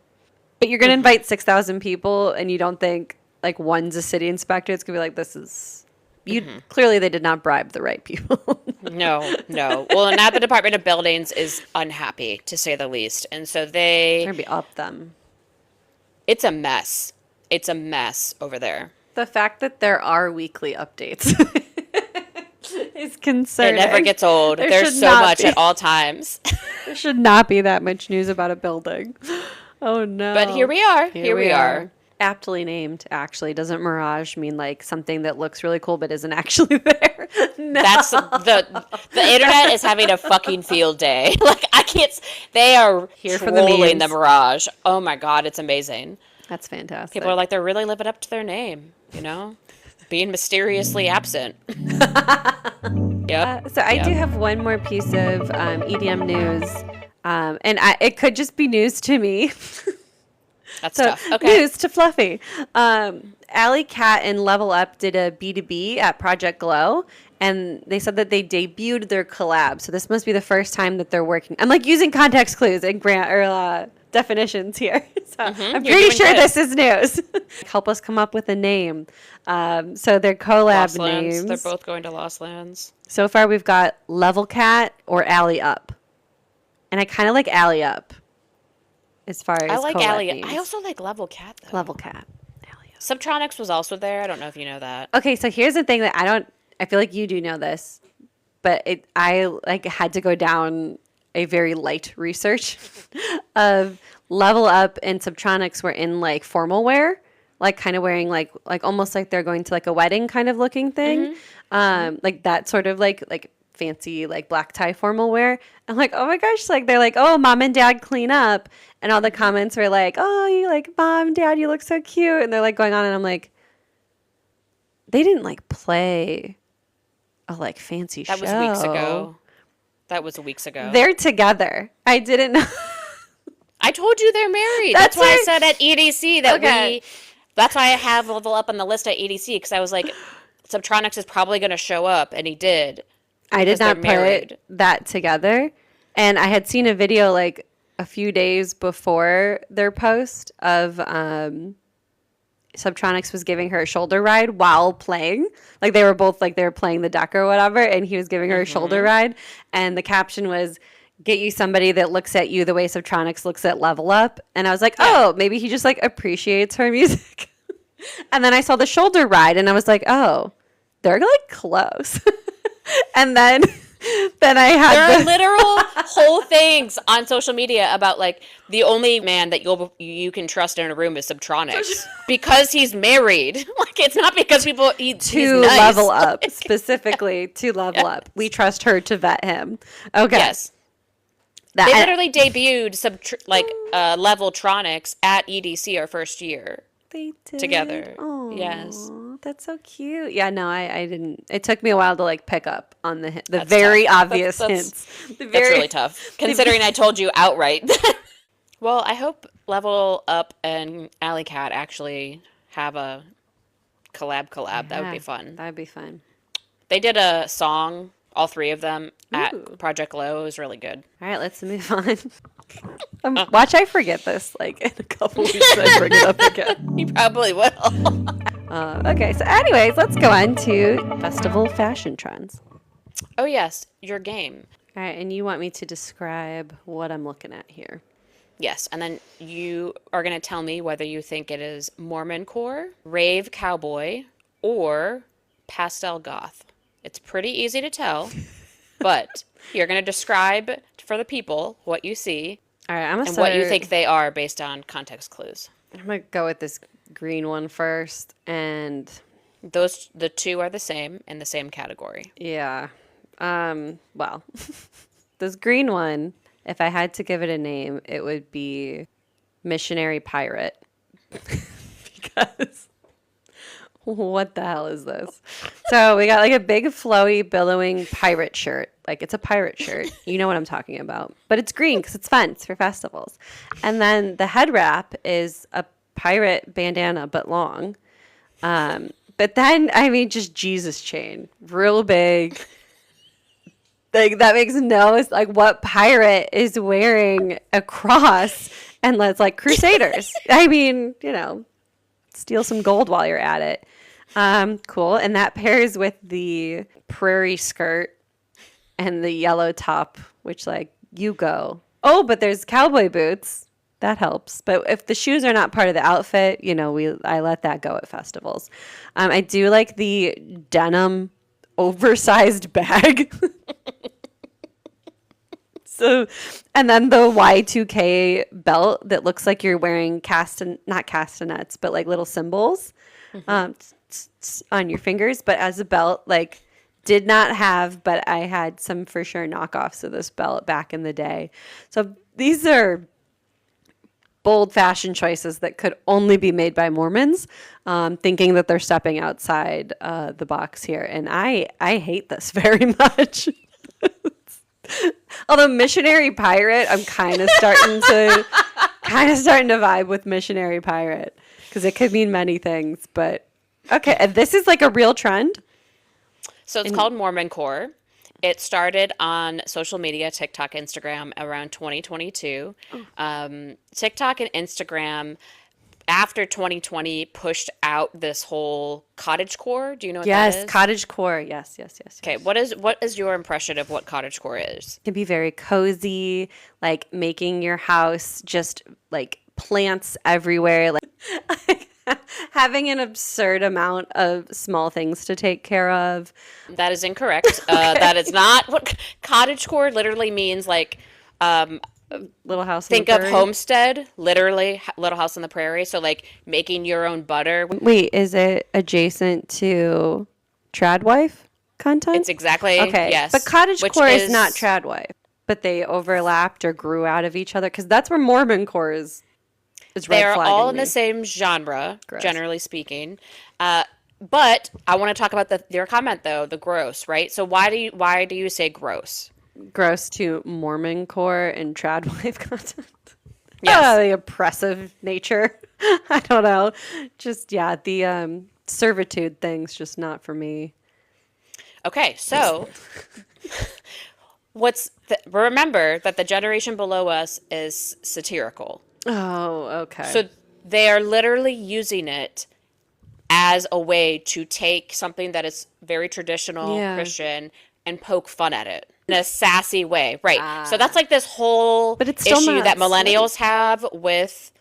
But you're going to invite 6,000 people and you don't think like one's a city inspector. It's going to be like, this is, clearly they did not bribe the right people. No. Well, and now the Department of Buildings is unhappy, to say the least. And so they're going to be up them. It's a mess. It's a mess over there. The fact that there are weekly updates is concerning. It never gets old. There's so much at all times. There should not be that much news about a building. Oh, no. But here we are. Here we are. Aptly named, actually. Doesn't Mirage mean like something that looks really cool but isn't actually there? No. That's the internet is having a fucking field day. Like, I can't. They are here for trolling the Mirage. Oh my God, it's amazing. That's fantastic. People are like, they're really living up to their name, you know? Being mysteriously absent. Yep. So I do have one more piece of EDM news, and it could just be news to me. That's tough. Okay. News to Fluffy. Alley Cat and Level Up did a B2B at Project Glow, and they said that they debuted their collab. So this must be the first time that they're working. I'm like using context clues and definitions here. So I'm pretty sure this is news. Help us come up with a name. So their collab names. They're both going to Lost Lands. So far we've got Level Cat or Alley Up. And I kind of like Alley Up as far as I like collab Alley. names. I also like Level Cat though. Level Cat. Alley Up. Subtronics was also there. I don't know if you know that. Okay, so here's the thing that I feel like you do know this, but I like had to go down a very light research of Level Up and Subtronics were in like formal wear, like kind of wearing like almost like they're going to like a wedding kind of looking thing, like that sort of like fancy like black tie formal wear. I'm like, oh my gosh, like they're like, oh, mom and dad clean up. And all the comments were like, oh, you like mom, dad, you look so cute. And they're like going on, and I'm like, they didn't like play a like fancy show. That was weeks ago. That was weeks ago. They're together. I didn't know. I told you they're married. That's why I said at EDC that that's why I have Level Up on the list at EDC, because I was like, Subtronics is probably going to show up, and he did. I did not put that together. And I had seen a video like a few days before their post of Subtronics was giving her a shoulder ride while playing. Like they were both like they were playing the deck or whatever, and he was giving her a shoulder ride. And the caption was, get you somebody that looks at you the way Subtronics looks at Level Up. And I was like, oh, maybe he just like appreciates her music. And then I saw the shoulder ride, and I was like, oh, they're like close. And then I had there are literal whole things on social media about like the only man that you can trust in a room is Subtronics because he's married. Like it's not because people he's nice. Level Up specifically to Level Up. We trust her to vet him. Okay. Yes. They literally debuted Leveltronics at EDC our first year. They did together. Aww, yes, that's so cute. Yeah, no, I didn't. It took me a while to like pick up on the very tough. obvious hints. That's really tough, considering I told you outright. Well, I hope Level Up and Alley Cat actually have a collab. Yeah, that would be fun. That would be fun. They did a song, all three of them, at Project Low. It was really good. All right, let's move on. Watch I forget this like in a couple weeks. I bring it up again. You probably will. Okay, so anyways, let's go on to festival fashion trends. Oh yes, your game. All right, and you want me to describe what I'm looking at here. Yes, and then you are going to tell me whether you think it is Mormoncore, Rave Cowboy, or Pastel Goth. It's pretty easy to tell, but you're going to describe for the people what you see. All right, and what you think they are based on context clues. I'm going to go with this green one first, and the two are the same in the same category. Yeah. Well, this green one, if I had to give it a name, it would be Missionary Pirate. Because what the hell is this? So we got like a big flowy billowing pirate shirt. Like it's a pirate shirt. You know what I'm talking about. But it's green because it's fun. It's for festivals. And then the head wrap is a pirate bandana but long. But then, I mean, just Jesus chain. Real big. Like that makes no, like what pirate is wearing a cross and let's like Crusaders? I mean, you know, steal some gold while you're at it. Cool. And that pairs with the prairie skirt and the yellow top, which like you go. Oh, but there's cowboy boots. That helps. But if the shoes are not part of the outfit, you know, I let that go at festivals. I do like the denim oversized bag. So, and then the Y2K belt that looks like you're wearing not castanets, but like little symbols on your fingers. But as a belt, like did not have, but I had some for sure knockoffs of this belt back in the day. So these are bold fashion choices that could only be made by Mormons, thinking that they're stepping outside the box here. And I hate this very much. Although Missionary Pirate, I'm kind of starting to vibe with Missionary Pirate because it could mean many things. But okay, and this is like a real trend. So it's called Mormoncore. It started on social media, TikTok, Instagram, around 2022. TikTok and Instagram, after 2020, pushed out this whole cottagecore. Do you know what that is? Yes, cottagecore. Yes. Okay, what is your impression of what cottagecore is? It can be very cozy, like making your house just like plants everywhere, like having an absurd amount of small things to take care of. That is incorrect. That is not what cottagecore literally means. Like, Little House. Think of homestead, literally Little House on the Prairie. So like making your own butter. Wait, is it adjacent to Tradwife? content? It's exactly, Okay. yes. But Which cottagecore is not tradwife, but they overlapped or grew out of each other because that's where Mormoncore is red They're flagging all in me. the same genre, Gross. generally speaking. But I want to talk about your comment though, the gross, right? So why do you say gross? Gross to Mormoncore and tradwife content. Yes. The oppressive nature. I don't know. Just the servitude thing's just not for me. Okay, so remember that the generation below us is satirical. Oh, okay. So they are literally using it as a way to take something that is very traditional Christian and poke fun at it in a sassy way. Right. So that's like this whole But it's still issue not that millennials have with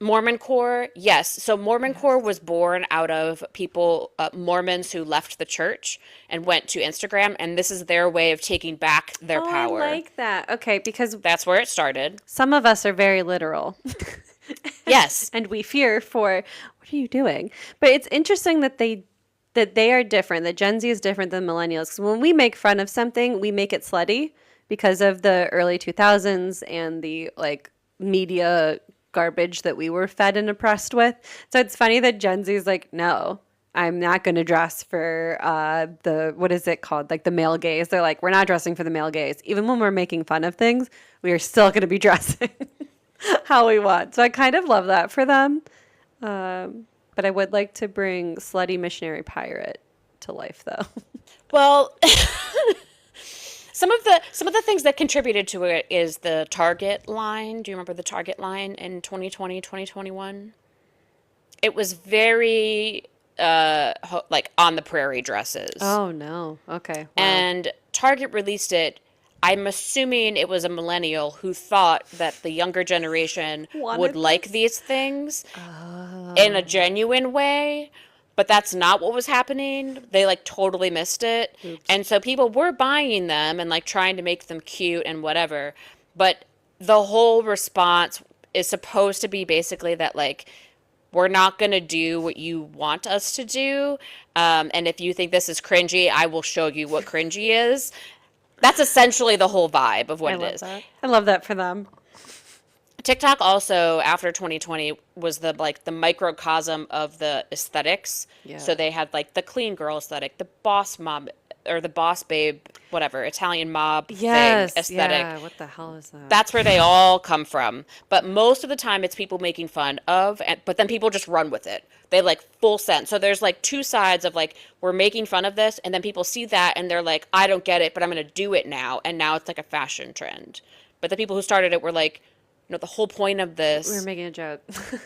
Mormoncore. Yes. So Mormoncore was born out of people, Mormons who left the church and went to Instagram. And this is their way of taking back their power. I like that. Okay, because That's where it started. some of us are very literal. Yes. And we fear for, what are you doing? But it's interesting that they are different, that Gen Z is different than millennials. Because when we make fun of something, we make it slutty because of the early 2000s and the like media garbage that we were fed and oppressed with. So it's funny that Gen Z is like, no, I'm not going to dress for what is it called? Like the male gaze. They're like, we're not dressing for the male gaze. Even when we're making fun of things, we are still going to be dressing how we want. So I kind of love that for them. But I would like to bring Slutty Missionary Pirate to life, though. Well, some of the things that contributed to it is the Target line. Do you remember the Target line in 2020, 2021? It was very like on the prairie dresses. Oh, no. Okay. Wow. And Target released it. I'm assuming it was a millennial who thought that the younger generation would like these things in a genuine way, but that's not what was happening. They like totally missed it. Oops. And so people were buying them and like trying to make them cute and whatever. But the whole response is supposed to be basically that like, we're not going to do what you want us to do. And if you think this is cringy, I will show you what cringy is. That's essentially the whole vibe of what it is. I love that for them. TikTok also, after 2020, was the microcosm of the aesthetics. Yeah. So they had like the clean girl aesthetic, the boss mob or the boss babe, whatever, Italian mob thing aesthetic. Yeah, what the hell is that? That's where they all come from. But most of the time it's people making fun of, but then people just run with it. They like full send. So there's like two sides of like, we're making fun of this, and then people see that and they're like, I don't get it, but I'm going to do it now. And now it's like a fashion trend. But the people who started it were like, you know, the whole point of this. We were making a joke.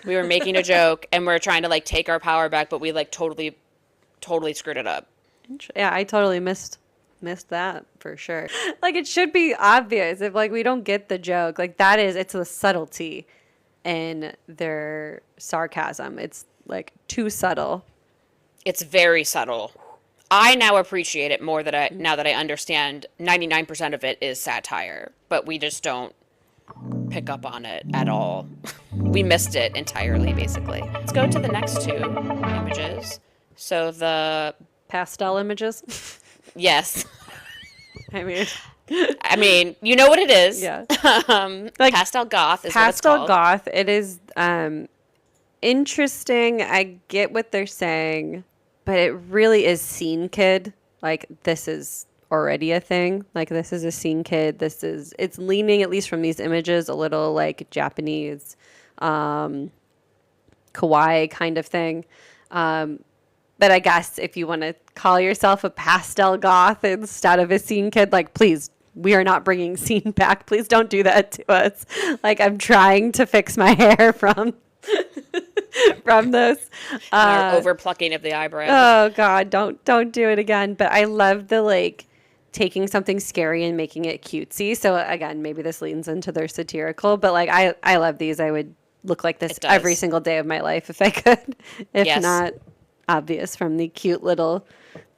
We were making a joke, and we're trying to like take our power back, but we like totally screwed it up. Yeah, I totally missed that for sure. Like it should be obvious if like we don't get the joke. Like it's a subtlety in their sarcasm. It's like too subtle. It's very subtle. I now appreciate it more now that I understand 99% of it is satire, but we just don't pick up on it at all. We missed it entirely, basically. Let's go to the next two images. So the pastel images. Yes. I mean, you know what it is. Yeah. Like Pastel Goth is what it's Pastel called. Goth. It is interesting. I get what they're saying, but it really is scene kid. Like this is already a thing. Like this is a scene kid. It's leaning, at least from these images, a little like Japanese kawaii kind of thing. But I guess if you want to call yourself a pastel goth instead of a scene kid, like, please, we are not bringing scene back. Please don't do that to us. Like, I'm trying to fix my hair from this. Our over plucking of the eyebrows. Oh God, don't do it again. But I love the like taking something scary and making it cutesy. So again, maybe this leans into their satirical, but like I love these. I would look like this every single day of my life if I could, if not obvious from the cute little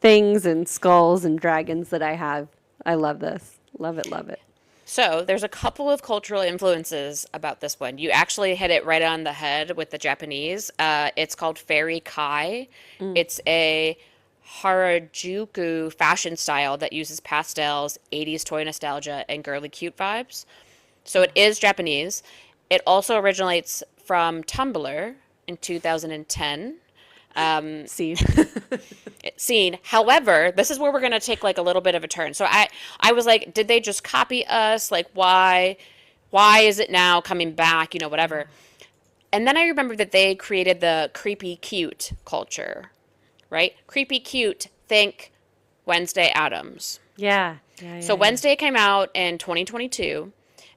things and skulls and dragons that I have. I love this. Love it, love it. So there's a couple of cultural influences about this one. You actually hit it right on the head with the Japanese. It's called Fairy Kai. It's a Harajuku fashion style that uses pastels, 80s toy nostalgia, and girly cute vibes. So it is Japanese. It also originates from Tumblr in 2010. See. Scene. However, this is where we're going to take like a little bit of a turn. So I was like, did they just copy us? Like, why is it now coming back? You know, whatever. And then I remember that they created the creepy cute culture, right? Creepy cute, think Wednesday Addams. Yeah. So Wednesday came out in 2022,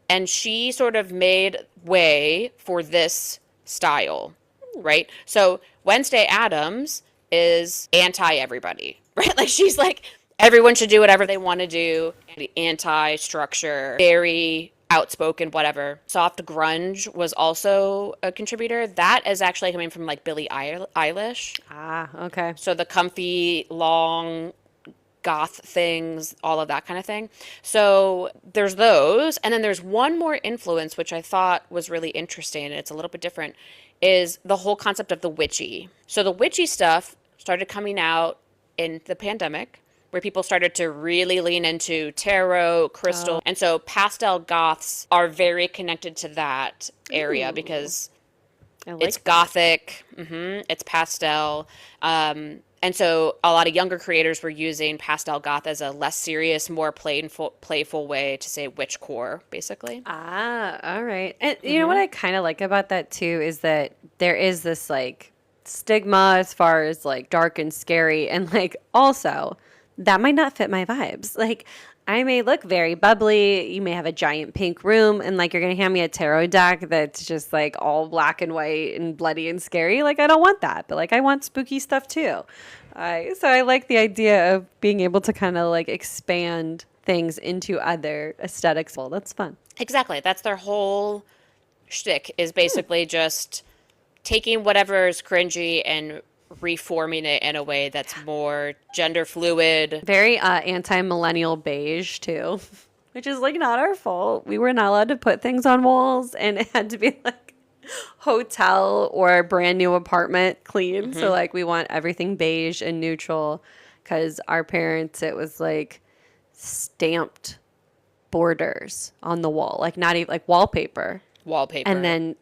and she sort of made way for this style, right? So Wednesday Addams is anti everybody, right? Like she's like, everyone should do whatever they want to do, anti structure, very outspoken, whatever. Soft grunge was also a contributor. That is actually coming from like Billie Eilish. Ah, okay. So the comfy, long goth things, all of that kind of thing. So there's those. And then there's one more influence, which I thought was really interesting, and it's a little bit different, is the whole concept of the witchy. So the witchy stuff started coming out in the pandemic, where people started to really lean into tarot, crystal. And so pastel goths are very connected to that area because it's gothic, it's pastel. And so a lot of younger creators were using pastel goth as a less serious, more playful way to say witchcore, basically. Ah, all right. And you know what I kind of like about that too is that there is this like stigma as far as like dark and scary, and like also that might not fit my vibes. Like I may look very bubbly. You may have a giant pink room, and like you're gonna hand me a tarot deck that's just like all black and white and bloody and scary. Like I don't want that, but like I want spooky stuff too. So I like the idea of being able to kind of like expand things into other aesthetics. Well, that's fun. Exactly. That's their whole shtick, is basically just taking whatever is cringy and reforming it in a way that's more gender fluid. Very anti-millennial beige too, which is like not our fault. We were not allowed to put things on walls, and it had to be like hotel or brand new apartment clean. So like we want everything beige and neutral because our parents, it was like stamped borders on the wall, like not even like wallpaper. And then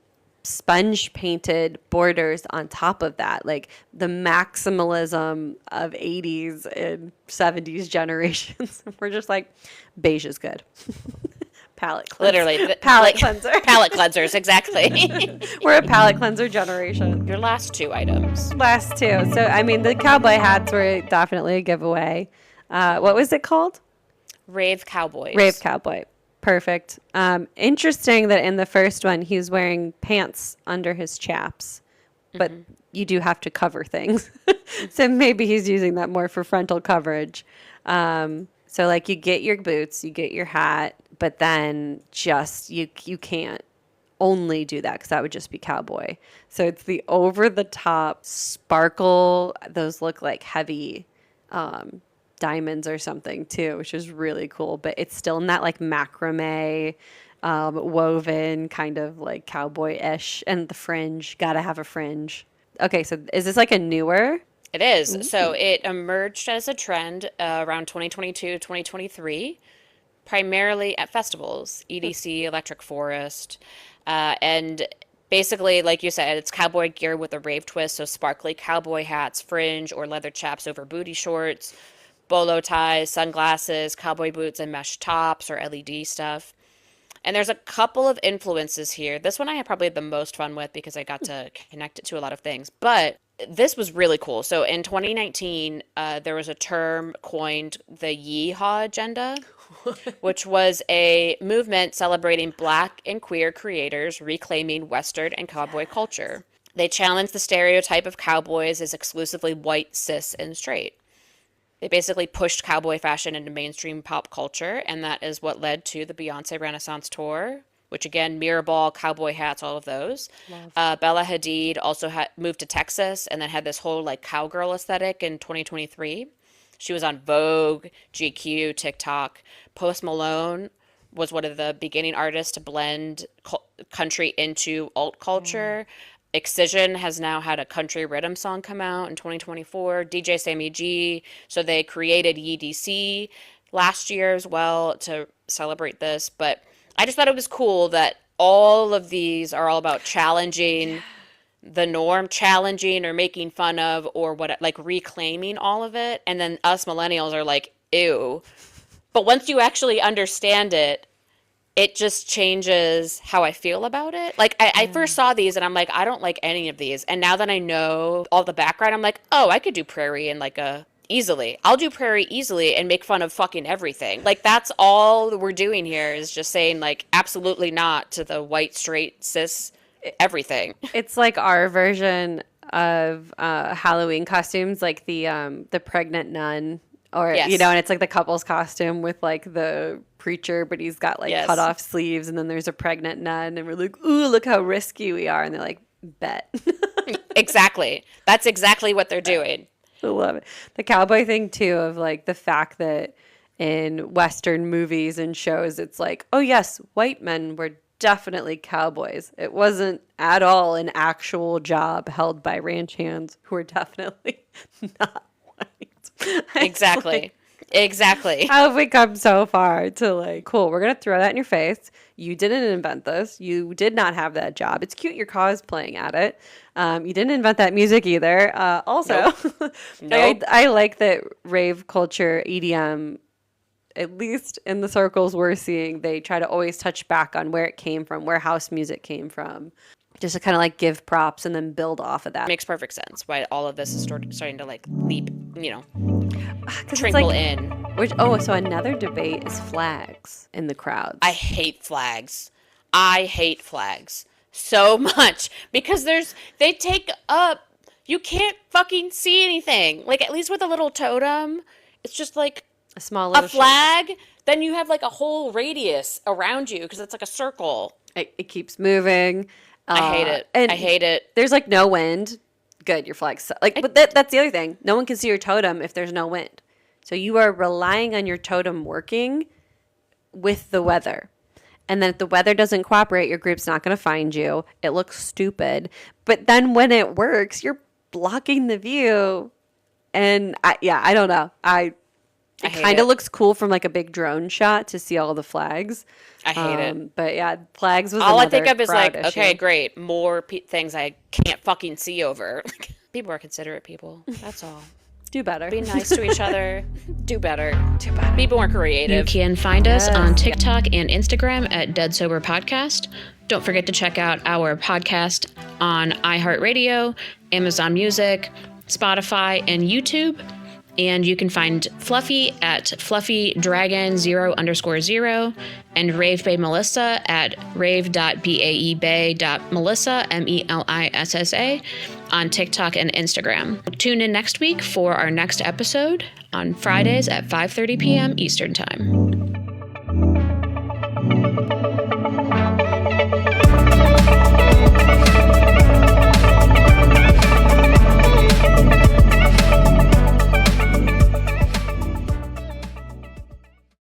sponge painted borders on top of that, like the maximalism of 80s and 70s generations. We're just like, beige is good. Palette cleanser. Literally. Palette cleanser. Palette cleansers, exactly. We're a palette cleanser generation. Your last two items. Last two. So, I mean, the cowboy hats were definitely a giveaway. What was it called? Rave Cowboys. Rave Cowboy. Perfect. Interesting that in the first one, he's wearing pants under his chaps, but you do have to cover things. So maybe he's using that more for frontal coverage. So like you get your boots, you get your hat, but then just you can't only do that because that would just be cowboy. So it's the over the top sparkle. Those look like heavy diamonds or something too, which is really cool, but it's still in that like macrame woven kind of like cowboy-ish, and the fringe, gotta have a fringe. Okay, so is this like a newer? It is. So it emerged as a trend around 2022, 2023, primarily at festivals, EDC, Electric Forest, and basically, like you said, it's cowboy gear with a rave twist, so sparkly cowboy hats, fringe or leather chaps over booty shorts, bolo ties, sunglasses, cowboy boots, and mesh tops or LED stuff. And there's a couple of influences here. This one I had probably the most fun with because I got to connect it to a lot of things. But this was really cool. So in 2019, there was a term coined the Yeehaw Agenda, which was a movement celebrating Black and queer creators reclaiming Western and cowboy culture. They challenged the stereotype of cowboys as exclusively white, cis, and straight. They basically pushed cowboy fashion into mainstream pop culture, and that is what led to the Beyonce Renaissance Tour, which again, mirror ball, cowboy hats, all of those. Bella Hadid also moved to Texas and then had this whole like cowgirl aesthetic in 2023. She was on Vogue, GQ, TikTok. Post Malone was one of the beginning artists to blend country into alt culture. Excision has now had a country rhythm song come out in 2024. DJ Sammy G. So they created EDC last year as well to celebrate this. But I just thought it was cool that all of these are all about challenging the norm, challenging or making fun of or what, like reclaiming all of it. And then us millennials are like, ew. But once you actually understand it, it just changes how I feel about it. Like I first saw these and I'm like, I don't like any of these. And now that I know all the background, I'm like, oh, I could do prairie in like a easily. I'll do prairie easily and make fun of fucking everything. Like that's all we're doing here is just saying like absolutely not to the white, straight, cis everything. It's like our version of Halloween costumes, like the pregnant nun. Or, Yes. you know, and it's like the couple's costume with like the preacher, but he's got like Yes. cut off sleeves. And then there's a pregnant nun. And we're like, ooh, look how risky we are. And they're like, bet. Exactly. That's exactly what they're doing. I love it. The cowboy thing, too, of like the fact that in Western movies and shows, it's like, oh, yes, white men were definitely cowboys. It wasn't at all an actual job held by ranch hands who are definitely not white. Exactly. Exactly. How have we come so far to like, cool, we're going to throw that in your face. You didn't invent this. You did not have that job. It's cute you're cosplaying at it. You didn't invent that music either. Also, Nope. I like that rave culture, EDM, at least in the circles we're seeing, they try to always touch back on where it came from, where house music came from. Just to kind of like give props and then build off of that. Makes perfect sense why all of this is starting to like leap, you know, 'Cause it's trickle like- in. So another debate is flags in the crowds. I hate flags. I hate flags so much because they take up, you can't fucking see anything. Like at least with a little totem, it's just like a small a little flag. Then you have like a whole radius around you because it's like a circle. It keeps moving. I hate it. And I hate it. There's like no wind. Good, your flag's but that's the other thing. No one can see your totem if there's no wind. So you are relying on your totem working with the weather. And then if the weather doesn't cooperate, your group's not going to find you. It looks stupid. But then when it works, you're blocking the view. And I don't know. It hate kind of it. looks cool from like a big drone shot to see all the flags. I hate it. But yeah, flags was All I another think of is like, crowd okay, issue. great, more things I can't fucking see over. Like, people are considerate people. That's all. Do better. Be nice to each other. Do better. Do better. Be more You creative. can find us Yes. on TikTok and Instagram at Dead Sober Podcast. Don't forget to check out our podcast on iHeartRadio, Amazon Music, Spotify, and YouTube. And you can find Fluffy at FluffyDragon0_0 and Rave Bay Melissa at rave.baebay.melissa, Melissa, on TikTok and Instagram. Tune in next week for our next episode on Fridays at 5:30 p.m. Eastern Time.